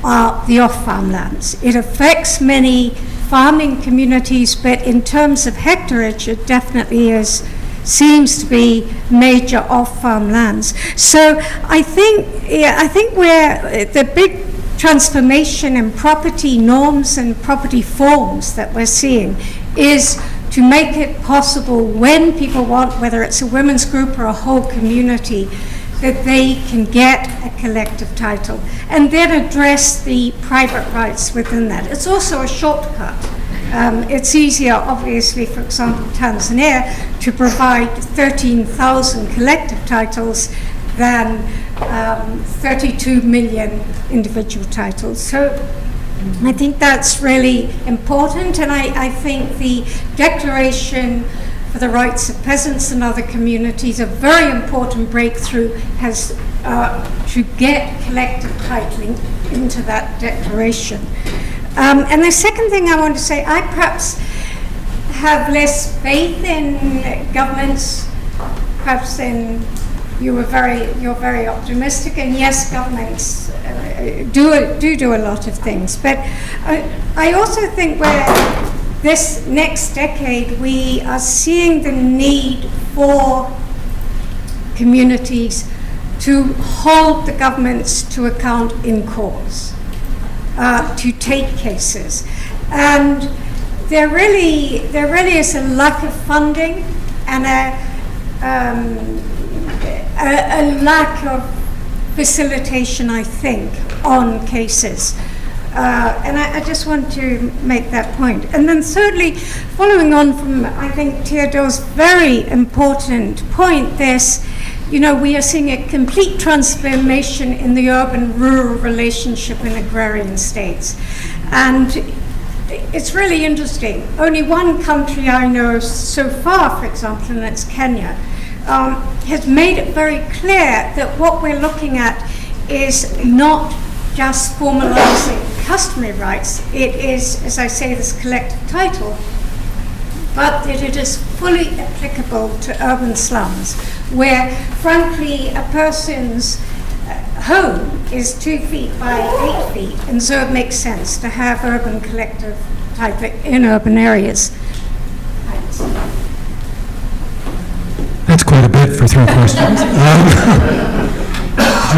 the off-farm lands. It affects many farming communities, but in terms of hectareage, it definitely seems to be major off-farm lands. So I think where the big transformation in property norms and property forms that we're seeing is to make it possible when people want, whether it's a women's group or a whole community, that they can get a collective title and then address the private rights within that. It's also a shortcut. It's easier, obviously, for example, Tanzania, to provide 13,000 collective titles than 32 million individual titles. So I think that's really important, and I think the Declaration for the Rights of Peasants and Other Communities, a very important breakthrough, has to get collective titling into that declaration. And the second thing I want to say, I perhaps have less faith in governments, perhaps than you're very optimistic, and yes, governments do a lot of things. But I also think where this next decade we are seeing the need for communities to hold the governments to account in courts, to take cases, and there really is a lack of funding and a lack of facilitation, I think, on cases. And I just want to make that point. And then thirdly, following on from, I think, Theodore's very important point, we are seeing a complete transformation in the urban-rural relationship in agrarian states. And it's really interesting. Only one country I know so far, for example, and that's Kenya, has made it very clear that what we're looking at is not just formalizing customary rights. It is, as I say, this collective title, but that it is fully applicable to urban slums, where, frankly, a person's home is 2 feet by 8 feet, and so it makes sense to have urban collective title in urban areas. Thanks. That's quite a bit for 3 questions. Do you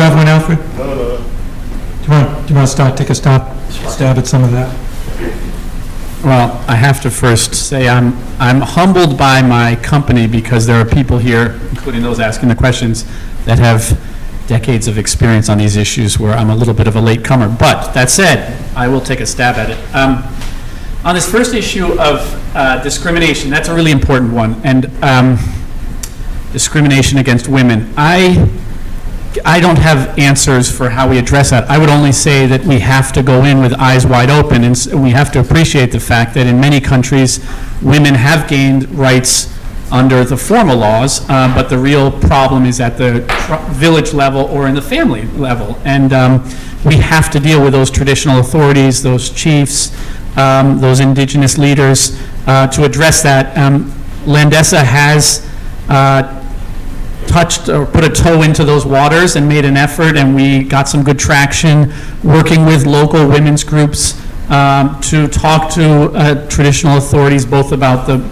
have one, Alfred? No. Come on. take a stab at some of that? Well, I have to first say I'm humbled by my company because there are people here, including those asking the questions, that have decades of experience on these issues where I'm a little bit of a latecomer. But that said, I will take a stab at it. On this first issue of discrimination, that's a really important one, and discrimination against women. I don't have answers for how we address that. I would only say that we have to go in with eyes wide open, and we have to appreciate the fact that in many countries, women have gained rights under the formal laws, but the real problem is at the village level or in the family level. And we have to deal with those traditional authorities, those chiefs, those indigenous leaders to address that. Landesa has touched or put a toe into those waters and made an effort, and we got some good traction working with local women's groups to talk to traditional authorities both about the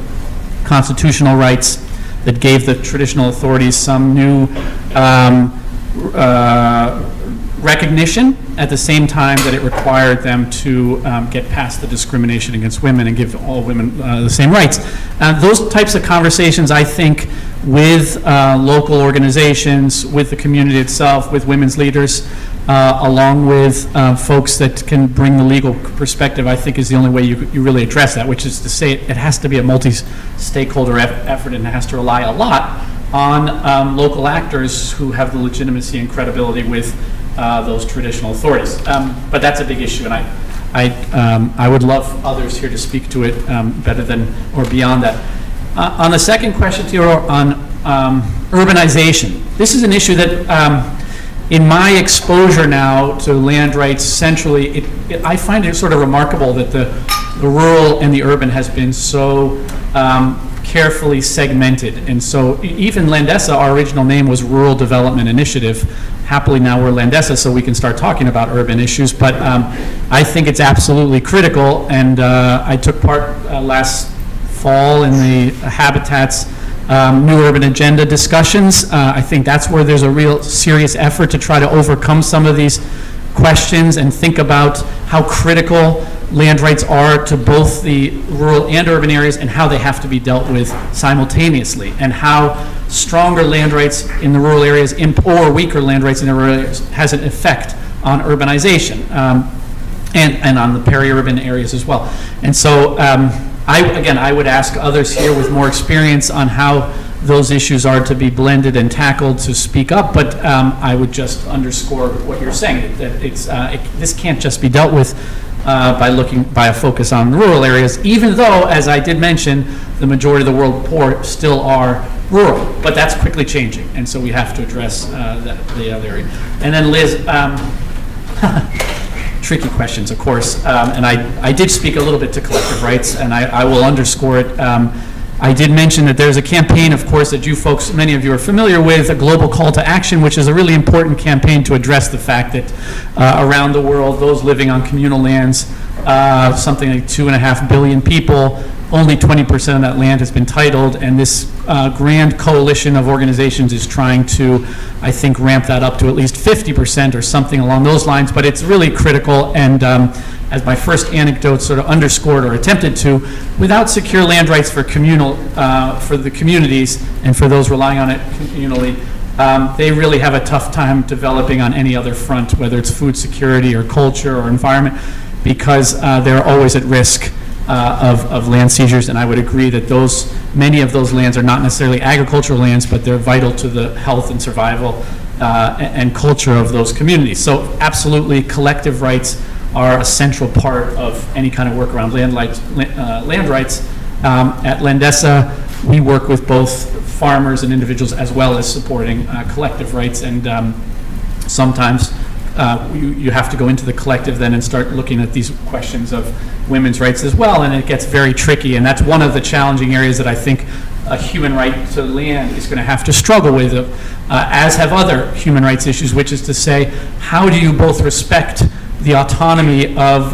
constitutional rights that gave the traditional authorities some new recognition at the same time that it required them to get past the discrimination against women and give all women the same rights. Those types of conversations, I think, with local organizations, with the community itself, with women's leaders, along with folks that can bring the legal perspective, I think is the only way you really address that, which is to say it has to be a multi-stakeholder effort and it has to rely a lot on local actors who have the legitimacy and credibility with those traditional authorities. But that's a big issue, and I would love others here to speak to it better than or beyond that. On the second question, Theodore, on urbanization, this is an issue that in my exposure now to land rights centrally, I find it sort of remarkable that the rural and the urban has been so carefully segmented. And so even Landesa, our original name was Rural Development Initiative. Happily now we're Landesa, so we can start talking about urban issues. But I think it's absolutely critical, and I took part last fall in the Habitat's New Urban Agenda discussions. I think that's where there's a real serious effort to try to overcome some of these questions and think about how critical land rights are to both the rural and urban areas and how they have to be dealt with simultaneously, and how stronger land rights in the rural areas or weaker land rights in the rural areas has an effect on urbanization and on the peri-urban areas as well. And so I would ask others here with more experience on how those issues are to be blended and tackled to speak up, but I would just underscore what you're saying, that this can't just be dealt with by a focus on rural areas, even though, as I did mention, the majority of the world poor still are rural, but that's quickly changing, and so we have to address the other area. And then Liz, tricky questions, of course, and I did speak a little bit to collective rights, and I will underscore it. I did mention that there's a campaign, of course, that you folks, many of you are familiar with, a global call to action, which is a really important campaign to address the fact that around the world, those living on communal lands, something like 2.5 billion people, only 20% of that land has been titled, and this grand coalition of organizations is trying to, I think, ramp that up to at least 50% or something along those lines, but it's really critical, and as my first anecdote sort of underscored or attempted to, without secure land rights for for the communities and for those relying on it communally, they really have a tough time developing on any other front, whether it's food security or culture or environment, because they're always at risk of land seizures. And I would agree that many of those lands are not necessarily agricultural lands, but they're vital to the health and survival and culture of those communities. So absolutely, collective rights are a central part of any kind of work around land rights. At Landesa, we work with both farmers and individuals as well as supporting collective rights, and sometimes you have to go into the collective then and start looking at these questions of women's rights as well, and it gets very tricky, and that's one of the challenging areas that I think a human right to land is going to have to struggle with, as have other human rights issues, which is to say, how do you both respect the autonomy of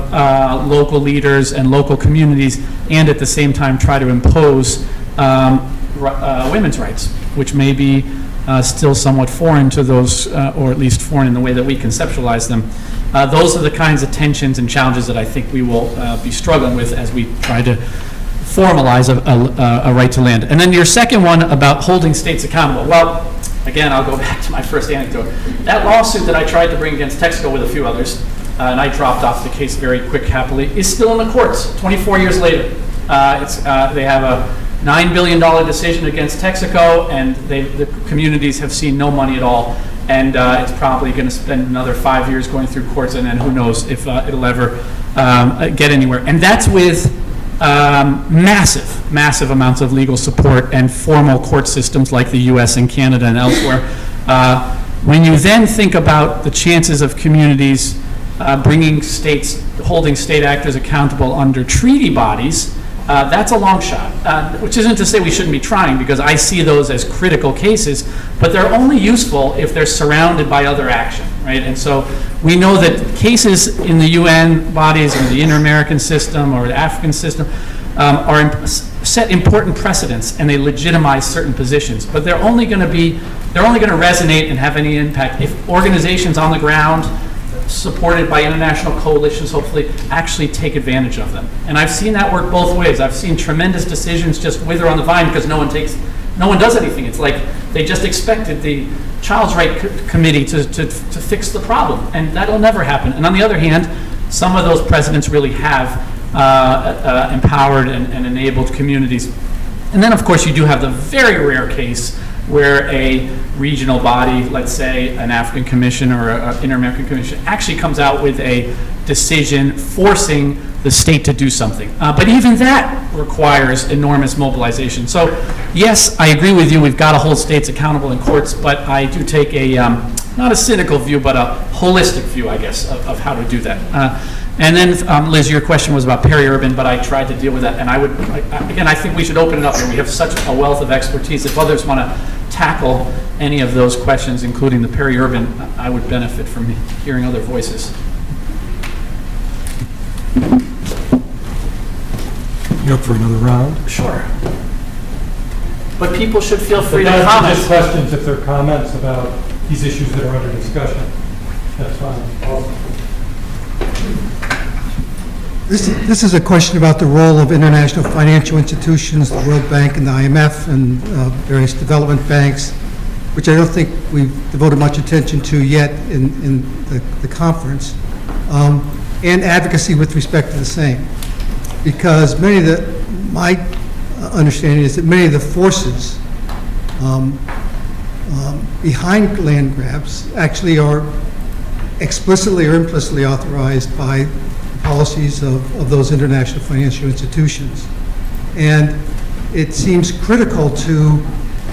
local leaders and local communities, and at the same time try to impose women's rights, which may be still somewhat foreign to those, or at least foreign in the way that we conceptualize them. Those are the kinds of tensions and challenges that I think we will be struggling with as we try to formalize a right to land. And then your second one about holding states accountable. Well, again, I'll go back to my first anecdote. That lawsuit that I tried to bring against Texaco with a few others, and I dropped off the case very happily, is still in the courts 24 years later. They have a $9 billion decision against Texaco, and the communities have seen no money at all. And it's probably going to spend another 5 years going through courts, and then who knows if it'll ever get anywhere. And that's with massive amounts of legal support and formal court systems like the US and Canada and elsewhere. When you then think about the chances of communities bringing states, holding state actors accountable under treaty bodies, that's a long shot, which isn't to say we shouldn't be trying, because I see those as critical cases, but they're only useful if they're surrounded by other action, right? And so we know that cases in the UN bodies or the Inter-American system or the African system set important precedents, and they legitimize certain positions, but they're only going to resonate and have any impact if organizations on the ground, supported by international coalitions, hopefully, actually take advantage of them. And I've seen that work both ways. I've seen tremendous decisions just wither on the vine because no one does anything. It's like they just expected the Child's Right Committee to fix the problem, and that'll never happen. And on the other hand, some of those presidents really have empowered and enabled communities. And then, of course, you do have the very rare case where a regional body, let's say an African commission or an Inter-American commission, actually comes out with a decision forcing the state to do something. But even that requires enormous mobilization. So yes, I agree with you, we've got to hold states accountable in courts, but I do take a, not a cynical view, but a holistic view, I guess, of how to do that. And then, Liz, your question was about peri-urban, but I tried to deal with that. And I think we should open it up, and we have such a wealth of expertise. If others want to tackle any of those questions, including the peri-urban, I would benefit from hearing other voices. You up for another round? Sure. But people should feel free to But comment. just questions if there are comments about these issues that are under discussion. That's fine. This is a question about the role of international financial institutions, the World Bank and the IMF and various development banks, which I don't think we've devoted much attention to yet in the conference, and advocacy with respect to the same. Because my understanding is that many of the forces behind land grabs actually are explicitly or implicitly authorized by policies of those international financial institutions. And it seems critical to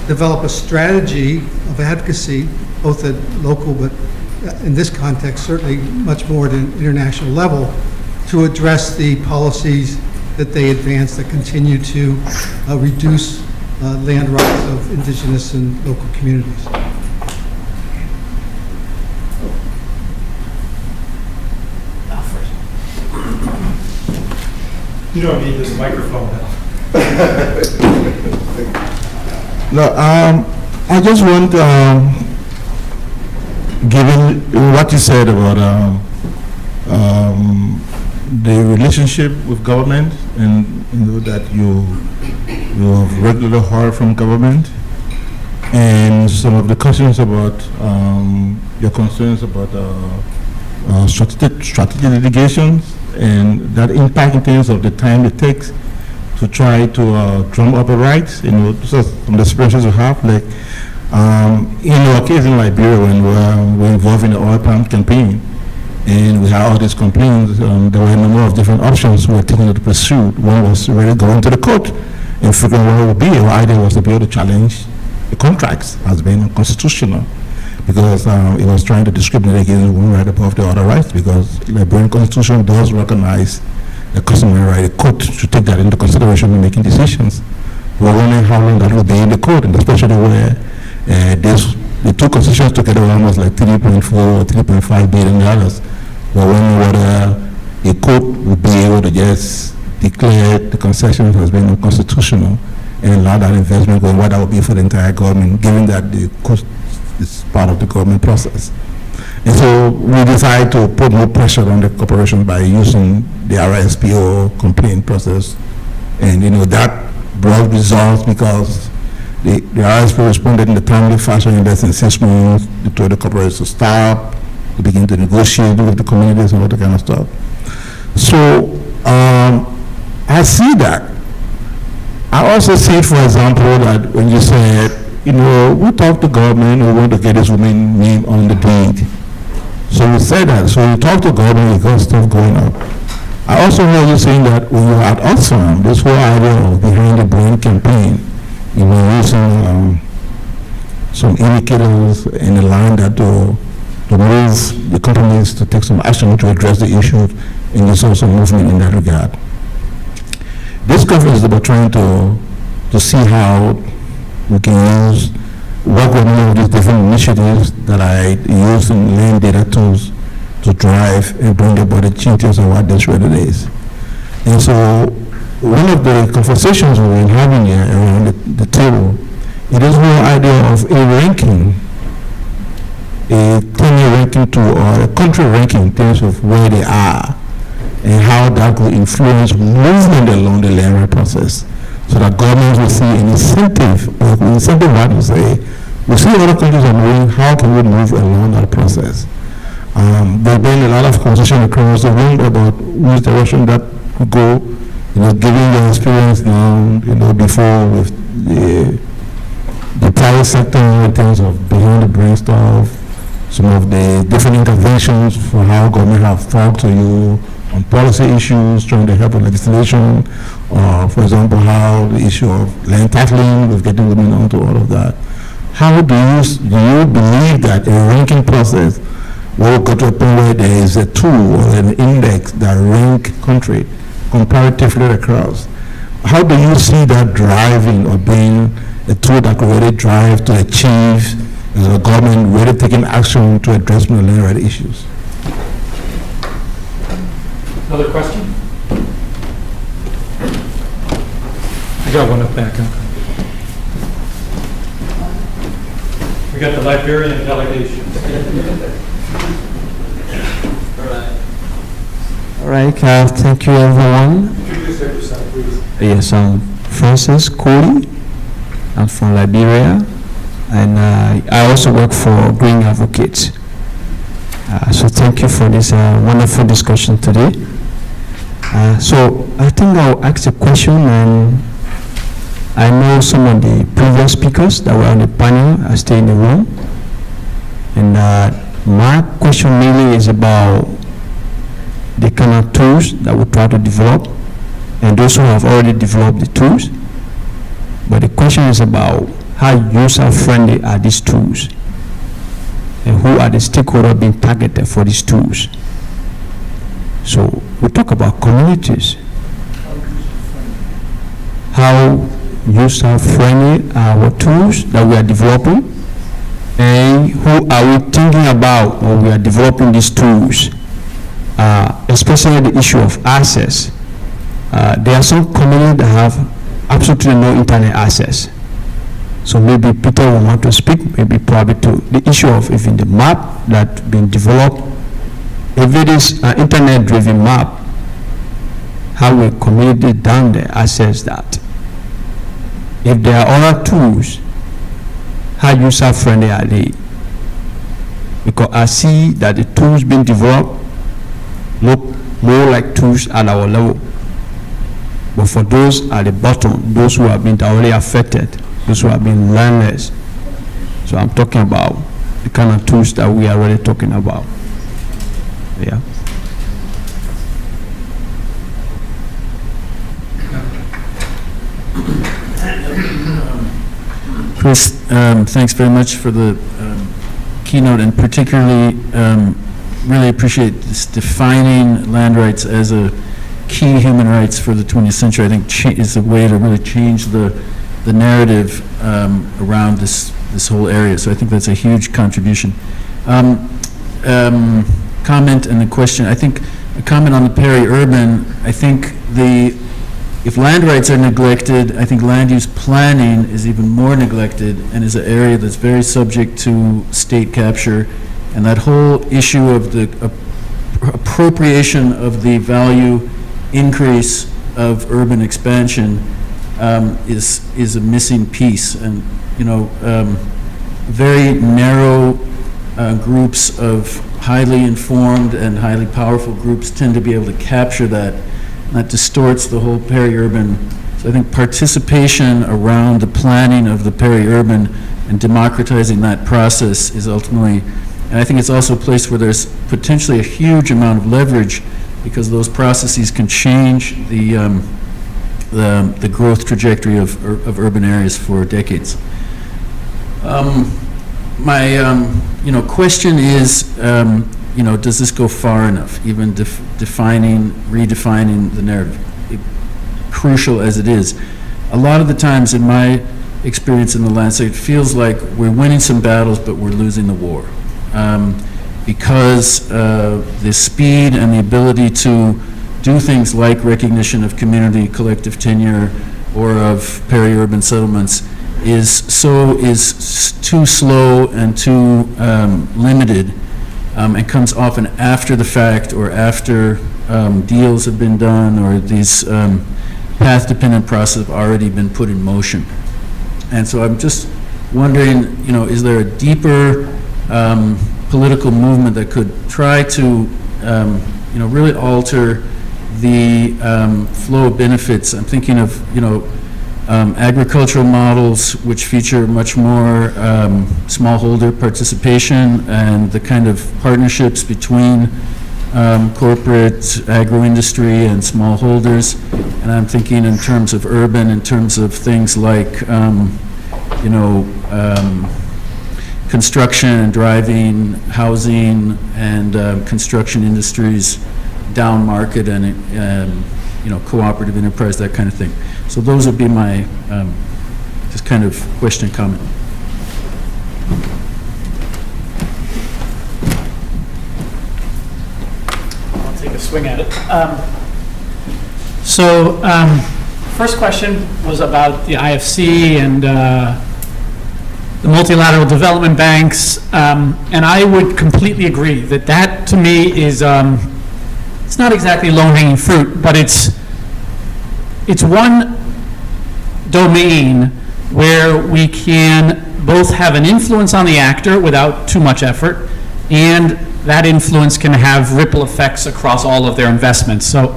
develop a strategy of advocacy, both at local, but in this context, certainly much more at an international level, to address the policies that they advance that continue to reduce land rights of indigenous and local communities. Alfred. You don't need this microphone now. No, I just want, given what you said about the relationship with government, and that you have regularly heard from government, and some of the questions about your concerns about strategic litigations and that impact in terms of the time it takes to try to drum up a right, so some of the experiences we have, like in our case in Liberia, when we were involved in the oil palm campaign, and we had all these complaints, there were a number of different options we were taking to pursue. One was really going to the court and figuring what it would be. Our idea was to be able to challenge the contracts as being unconstitutional, because it was trying to discriminate against one right above the other rights, because the Liberian Constitution does recognize the customary right. The court should take that into consideration when making decisions. We were wondering how long that would be in the court, and especially where the two constitutions together were almost like $3.4 or $3.5 billion. We're wondering whether the court would be able to just declare the concessions as being unconstitutional and allow that investment going, what that would be for the entire government, given that the cost is part of the government process. And so we decided to put more pressure on the corporation by using the RSPO complaint process. And that brought results because the RSPO responded in a timely fashion in less than 6 months. They told the corporation to stop, to begin to negotiate with the communities and all that kind of stuff. So I see that. I also see, for example, that when you said, we talk to government, we want to get this woman name on the deed. So we said that. So we talk to government, we got stuff going up. I also heard you saying that when you were at Oxfam, this whole idea of behind the brain campaign, you were using some indicators in the line that to move the companies to take some action to address the issue, and there's also movement in that regard. This conference is about trying to see how we can work with many of these different initiatives that I use in land data tools to drive and bring about the changes of what this really is. And so one of the conversations we've been having here around the table, it is the whole idea of a ranking, a tenure ranking or a country ranking in terms of where they are and how that will influence movement along the land right process, so that governments will see an incentive, or incentive what you say, we see other countries are moving, how can we move along that process? There's been a lot of conversation across the room about which direction that could go, given your experience now, before with the private sector in terms of behind the brain stuff, some of the different interventions for how government have talked to you on policy issues, trying to help with legislation, or for example, how the issue of land titling, with getting women onto all of that. How do you believe that a ranking process will go to a point where there is a tool or an index that rank country comparatively across? How do you see that driving or being a tool that could really drive to achieve the government really taking action to address land right issues? Another question? I got one up back. We got the Liberian delegation. All right, thank you everyone. Introduce yourself, please. Yes, I'm Francis Cody. I'm from Liberia, and I also work for Green Advocates. So thank you for this wonderful discussion today. So I think I'll ask a question, and I know some of the previous speakers that were on the panel are still in the room. And my question mainly is about the kind of tools that we try to develop, and those who have already developed the tools. But the question is about how user-friendly are these tools, and who are the stakeholders being targeted for these tools. So we talk about communities. How user-friendly are our tools that we are developing, and who are we thinking about when we are developing these tools, especially the issue of access. There are some communities that have absolutely no internet access. So maybe Peter will want to speak, maybe probably to the issue of even the map that's been developed. If it is an internet-driven map, how will community down there access that? If there are other tools, how user-friendly are they? Because I see that the tools being developed look more like tools at our level. But for those at the bottom, those who have been directly affected, those who have been learners, so I'm talking about the kind of tools that we are really talking about. Yeah. Chris, thanks very much for the keynote, and particularly really appreciate this defining land rights as a key human rights for the 20th century. I think is a way to really change the narrative around this whole area. So I think that's a huge contribution. Comment and a question. I think a comment on the peri-urban. I think if land rights are neglected, I think land use planning is even more neglected and is an area that's very subject to state capture. And that whole issue of the appropriation of the value increase of urban expansion is a missing piece. And, very narrow groups of highly informed and highly powerful groups tend to be able to capture that. And that distorts the whole peri-urban. So I think participation around the planning of the peri-urban and democratizing that process is ultimately, and I think it's also a place where there's potentially a huge amount of leverage, because those processes can change the growth trajectory of urban areas for decades. My question is, does this go far enough, even redefining the narrative, crucial as it is? A lot of the times in my experience in the landscape, it feels like we're winning some battles, but we're losing the war. Because the speed and the ability to do things like recognition of community collective tenure or of peri-urban settlements is too slow and too limited, and comes often after the fact or after deals have been done or these path-dependent processes have already been put in motion. And so I'm just wondering, is there a deeper political movement that could try to, really alter the flow of benefits? I'm thinking of, agricultural models which feature much more smallholder participation and the kind of partnerships between corporate agro-industry and smallholders. And I'm thinking in terms of urban, in terms of things like, construction and driving, housing, and construction industries, down market, and cooperative enterprise, that kind of thing. So those would be my just kind of question and comment. I'll take a swing at it. First question was about the IFC and the multilateral development banks, and I would completely agree that to me is, it's not exactly low-hanging fruit, but it's one domain where we can both have an influence on the actor without too much effort, and that influence can have ripple effects across all of their investments. So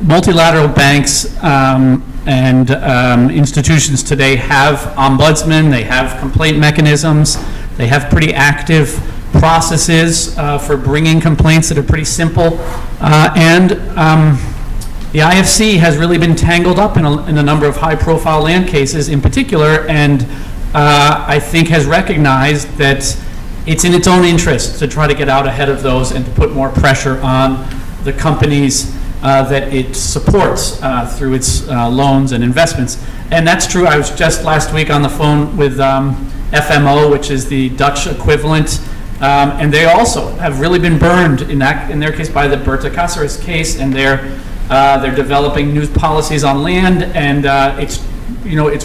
multilateral banks and institutions today have ombudsmen, they have complaint mechanisms, they have pretty active processes for bringing complaints that are pretty simple, and the IFC has really been tangled up in a number of high-profile land cases in particular, and I think has recognized that it's in its own interest to try to get out ahead of those and to put more pressure on the companies that it supports through its loans and investments. And that's true. I was just last week on the phone with FMO, which is the Dutch equivalent, and they also have really been burned in their case by the Berta Cáceres case, and they're developing new policies on land, and it's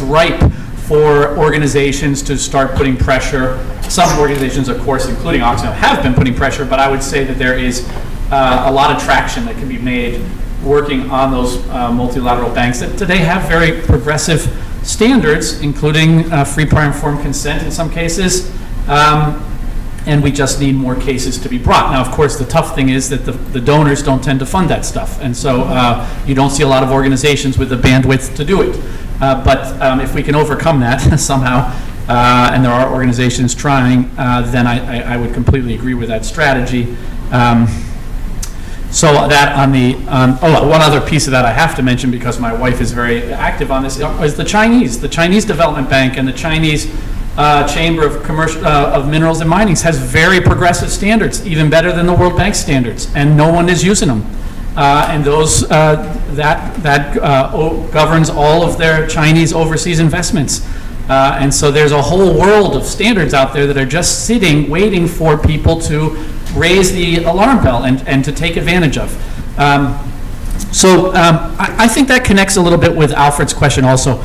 ripe for organizations to start putting pressure. Some organizations, of course, including Oxfam, have been putting pressure, but I would say that there is a lot of traction that can be made working on those multilateral banks that today have very progressive standards, including free prior informed consent in some cases, and we just need more cases to be brought. Now, of course, the tough thing is that the donors don't tend to fund that stuff, and so you don't see a lot of organizations with the bandwidth to do it. But if we can overcome that somehow, and there are organizations trying, then I would completely agree with that strategy. So that on the, one other piece of that I have to mention, because my wife is very active on this, is the Chinese Development Bank and the Chinese Chamber of Minerals and Minings has very progressive standards, even better than the World Bank standards, and no one is using them. And those, governs all of their Chinese overseas investments. And so there's a whole world of standards out there that are just sitting, waiting for people to raise the alarm bell and to take advantage of. So I think that connects a little bit with Alfred's question also,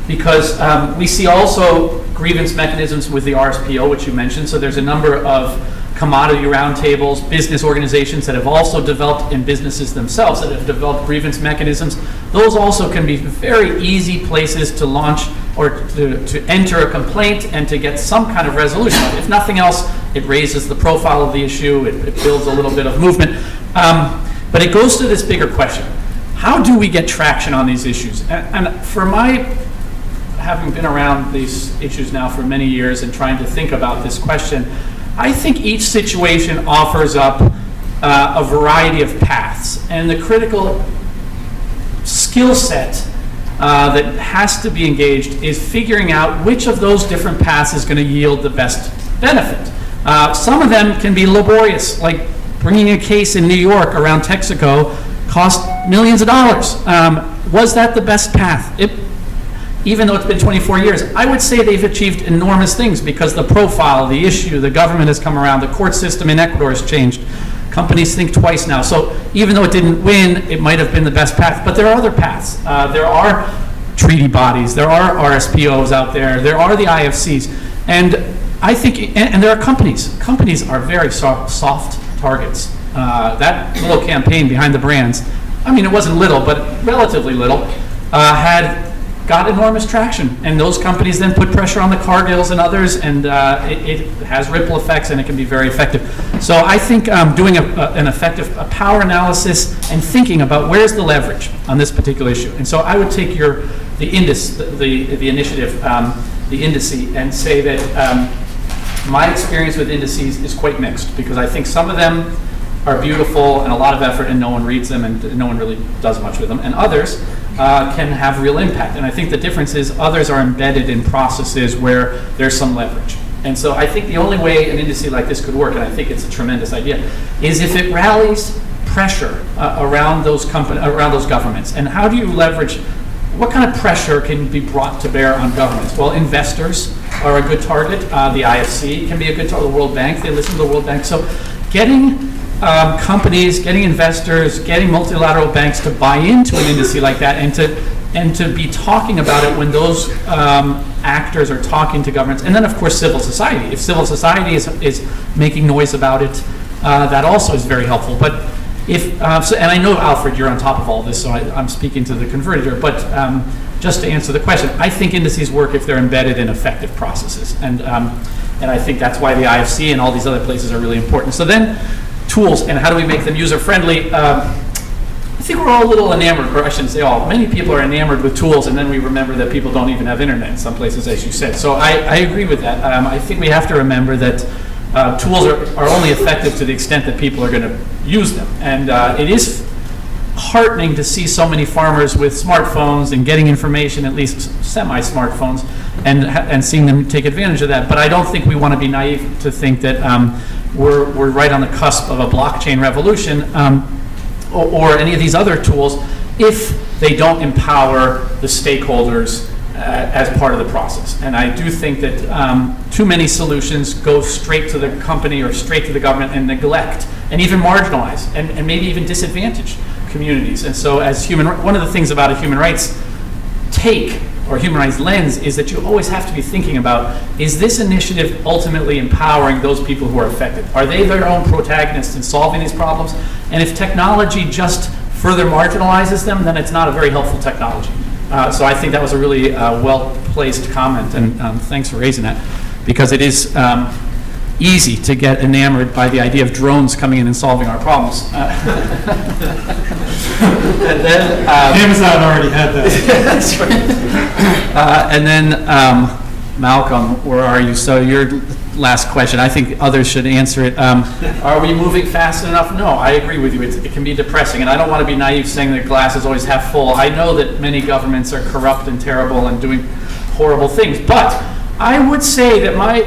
because we see also grievance mechanisms with the RSPO, which you mentioned. So there's a number of commodity roundtables, business organizations that have also developed, and businesses themselves that have developed grievance mechanisms. Those also can be very easy places to launch or to enter a complaint and to get some kind of resolution. If nothing else, it raises the profile of the issue, it builds a little bit of movement. But it goes to this bigger question. How do we get traction on these issues? And for my, having been around these issues now for many years and trying to think about this question, I think each situation offers up a variety of paths. And the critical skill set that has to be engaged is figuring out which of those different paths is going to yield the best benefit. Some of them can be laborious, like bringing a case in New York around Texaco cost millions of dollars. Was that the best path? Even though it's been 24 years, I would say they've achieved enormous things because the profile, the issue, the government has come around, the court system in Ecuador has changed. Companies think twice now. So even though it didn't win, it might have been the best path. But there are other paths. There are treaty bodies. There are RSPOs out there. There are the IFCs. And I think, and there are companies. Companies are very soft targets. That little campaign behind the brands, I mean, it wasn't little, but relatively little, had got enormous traction. And those companies then put pressure on the Cargills and others, and it has ripple effects, and it can be very effective. So I think doing an effective power analysis and thinking about where's the leverage on this particular issue. And so I would take the initiative, the indice, and say that my experience with indices is quite mixed, because I think some of them are beautiful and a lot of effort and no one reads them and no one really does much with them, and others can have real impact. And I think the difference is others are embedded in processes where there's some leverage. And so I think the only way an indice like this could work, and I think it's a tremendous idea, is if it rallies pressure around those governments. And how do you leverage, what kind of pressure can be brought to bear on governments? Well, investors are a good target. The IFC can be a good target. The World Bank, they listen to the World Bank. So getting companies, getting investors, getting multilateral banks to buy into an indice like that, and to be talking about it when those actors are talking to governments. And then, of course, civil society. If civil society is making noise about it, that also is very helpful. But if, and I know, Alfred, you're on top of all this, so I'm speaking to the converted here, but just to answer the question, I think indices work if they're embedded in effective processes. And I think that's why the IFC and all these other places are really important. So then, tools, and how do we make them user-friendly? I think we're all a little enamored, or I shouldn't say all, many people are enamored with tools, and then we remember that people don't even have internet in some places, as you said. So I agree with that. I think we have to remember that tools are only effective to the extent that people are going to use them. And it is heartening to see so many farmers with smartphones and getting information, at least semi-smartphones, and seeing them take advantage of that. But I don't think we want to be naive to think that we're right on the cusp of a blockchain revolution or any of these other tools if they don't empower the stakeholders as part of the process. And I do think that too many solutions go straight to the company or straight to the government and neglect and even marginalize and maybe even disadvantage communities. And so as one of the things about a human rights take or human rights lens is that you always have to be thinking about, is this initiative ultimately empowering those people who are affected? Are they their own protagonists in solving these problems? And if technology just further marginalizes them, then it's not a very helpful technology. So I think that was a really well-placed comment, and thanks for raising that, because it is easy to get enamored by the idea of drones coming in and solving our problems. And then, Amazon already had that. That's right. And then, Malcolm, where are you? So your last question, I think others should answer it. Are we moving fast enough? No, I agree with you. It can be depressing, and I don't want to be naive saying that glass is always half full. I know that many governments are corrupt and terrible and doing horrible things, but I would say that my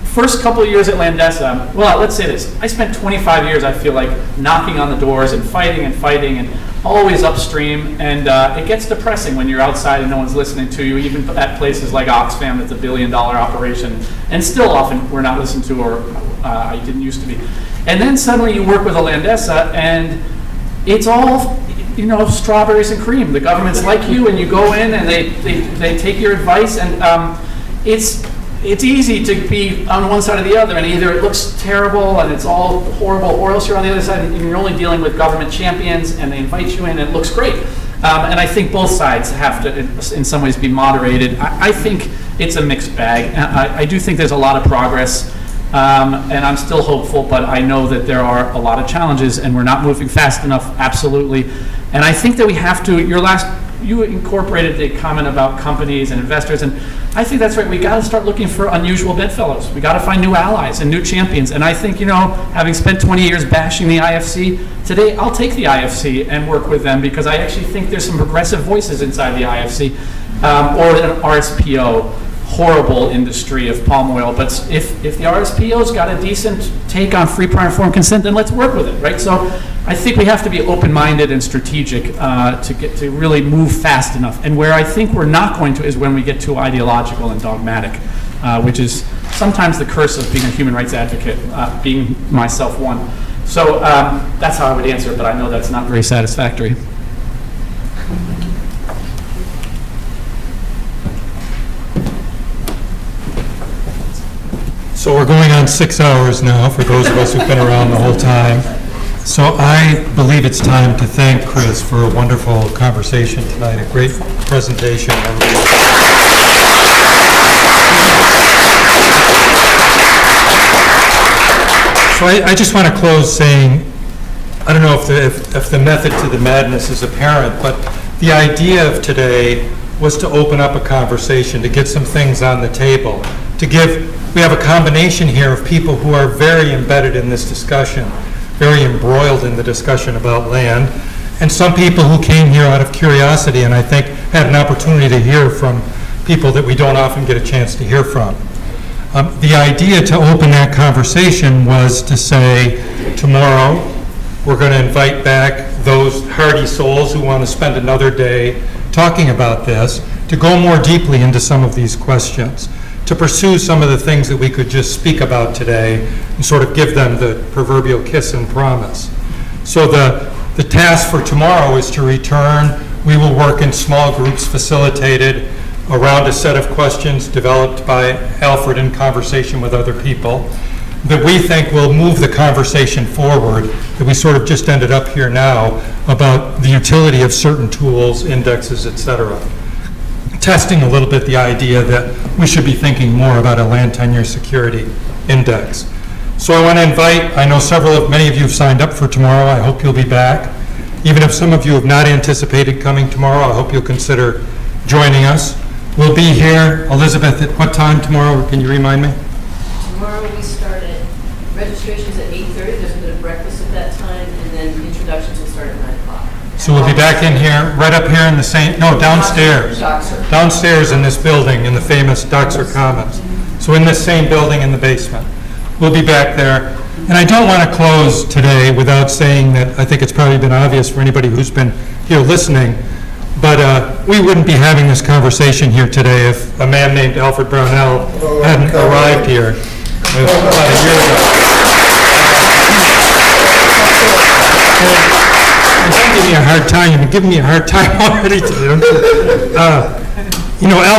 first couple of years at Landesa, well, let's say this. I spent 25 years, I feel like, knocking on the doors and fighting and always upstream. And it gets depressing when you're outside and no one's listening to you, even at places like Oxfam, that's $1 billion operation. And still often we're not listened to, or I didn't used to be. And then suddenly you work with a Landesa, and it's all, strawberries and cream. The government's like you, and you go in and they take your advice, and it's easy to be on one side or the other, and either it looks terrible and it's all horrible, or else you're on the other side and you're only dealing with government champions, and they invite you in and it looks great. And I think both sides have to, in some ways, be moderated. I think it's a mixed bag. I do think there's a lot of progress, and I'm still hopeful, but I know that there are a lot of challenges, and we're not moving fast enough, absolutely. And I think that we have to, you incorporated the comment about companies and investors, and I think that's right. We got to start looking for unusual bedfellows. We got to find new allies and new champions. And I think, having spent 20 years bashing the IFC, today I'll take the IFC and work with them, because I actually think there's some progressive voices inside the IFC, or an RSPO, horrible industry of palm oil. But if the RSPO's got a decent take on free prior informed consent, then let's work with it, right? So I think we have to be open-minded and strategic to really move fast enough. And where I think we're not going to is when we get too ideological and dogmatic, which is sometimes the curse of being a human rights advocate, being myself one. So that's how I would answer it, but I know that's not very satisfactory. So we're going on 6 hours now, for those of us who've been around the whole time. So I believe it's time to thank Chris for a wonderful conversation tonight, a great presentation. So I just want to close saying, I don't know if the method to the madness is apparent, but the idea of today was to open up a conversation, to get some things on the table, we have a combination here of people who are very embedded in this discussion, very embroiled in the discussion about land, and some people who came here out of curiosity and I think had an opportunity to hear from people that we don't often get a chance to hear from. The idea to open that conversation was to say, tomorrow we're going to invite back those hardy souls who want to spend another day talking about this, to go more deeply into some of these questions, to pursue some of the things that we could just speak about today and sort of give them the proverbial kiss and promise. So the task for tomorrow is to return. We will work in small groups facilitated around a set of questions developed by Alfred in conversation with other people that we think will move the conversation forward, that we sort of just ended up here now about the utility of certain tools, indexes, etc. Testing a little bit the idea that we should be thinking more about a Land Tenure Security Index. So I want to invite, I know many of you have signed up for tomorrow. I hope you'll be back. Even if some of you have not anticipated coming tomorrow, I hope you'll consider joining us. We'll be here, Elizabeth, at what time tomorrow? Can you remind me? Tomorrow we start at, registration's at 8:30. There's a bit of breakfast at that time, and then introductions will start at 9 o'clock. So we'll be back in here, right up here in the downstairs. Downstairs in this building, in the famous Doxer Commons. So in this same building in the basement. We'll be back there. And I don't want to close today without saying that I think it's probably been obvious for anybody who's been here listening, but we wouldn't be having this conversation here today if a man named Alfred Brownell hadn't arrived here about a year ago. Don't give me a hard time. You've been giving me a hard time already today.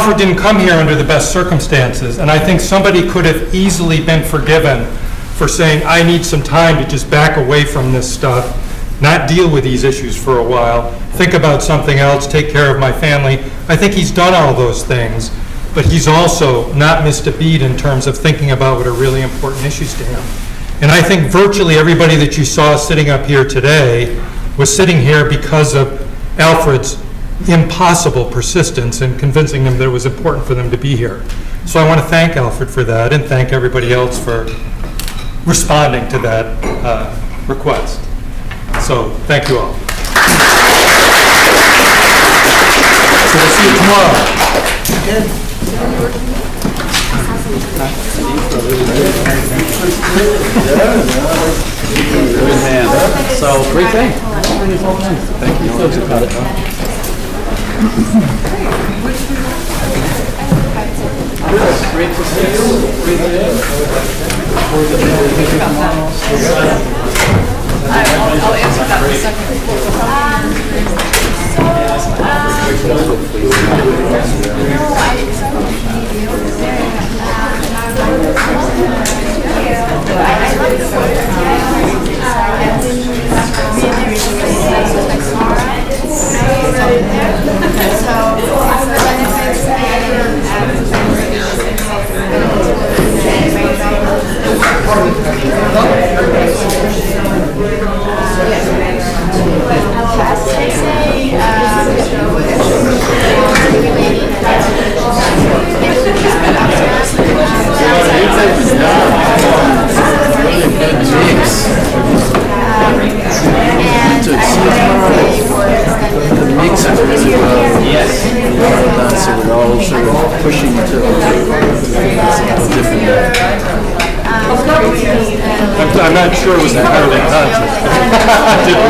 Alfred didn't come here under the best circumstances, and I think somebody could have easily been forgiven for saying, I need some time to just back away from this stuff, not deal with these issues for a while, think about something else, take care of my family. I think he's done all those things, but he's also not missed a beat in terms of thinking about what are really important issues to him. And I think virtually everybody that you saw sitting up here today was sitting here because of Alfred's impossible persistence in convincing them that it was important for them to be here. So I want to thank Alfred for that and thank everybody else for responding to that request. So thank you all. So we'll see you tomorrow. Good man. So, great day. Thank you. Folks have got it. Great to see you. Great day. I'll answer that in a second. I'm not sure it was entirely conscious.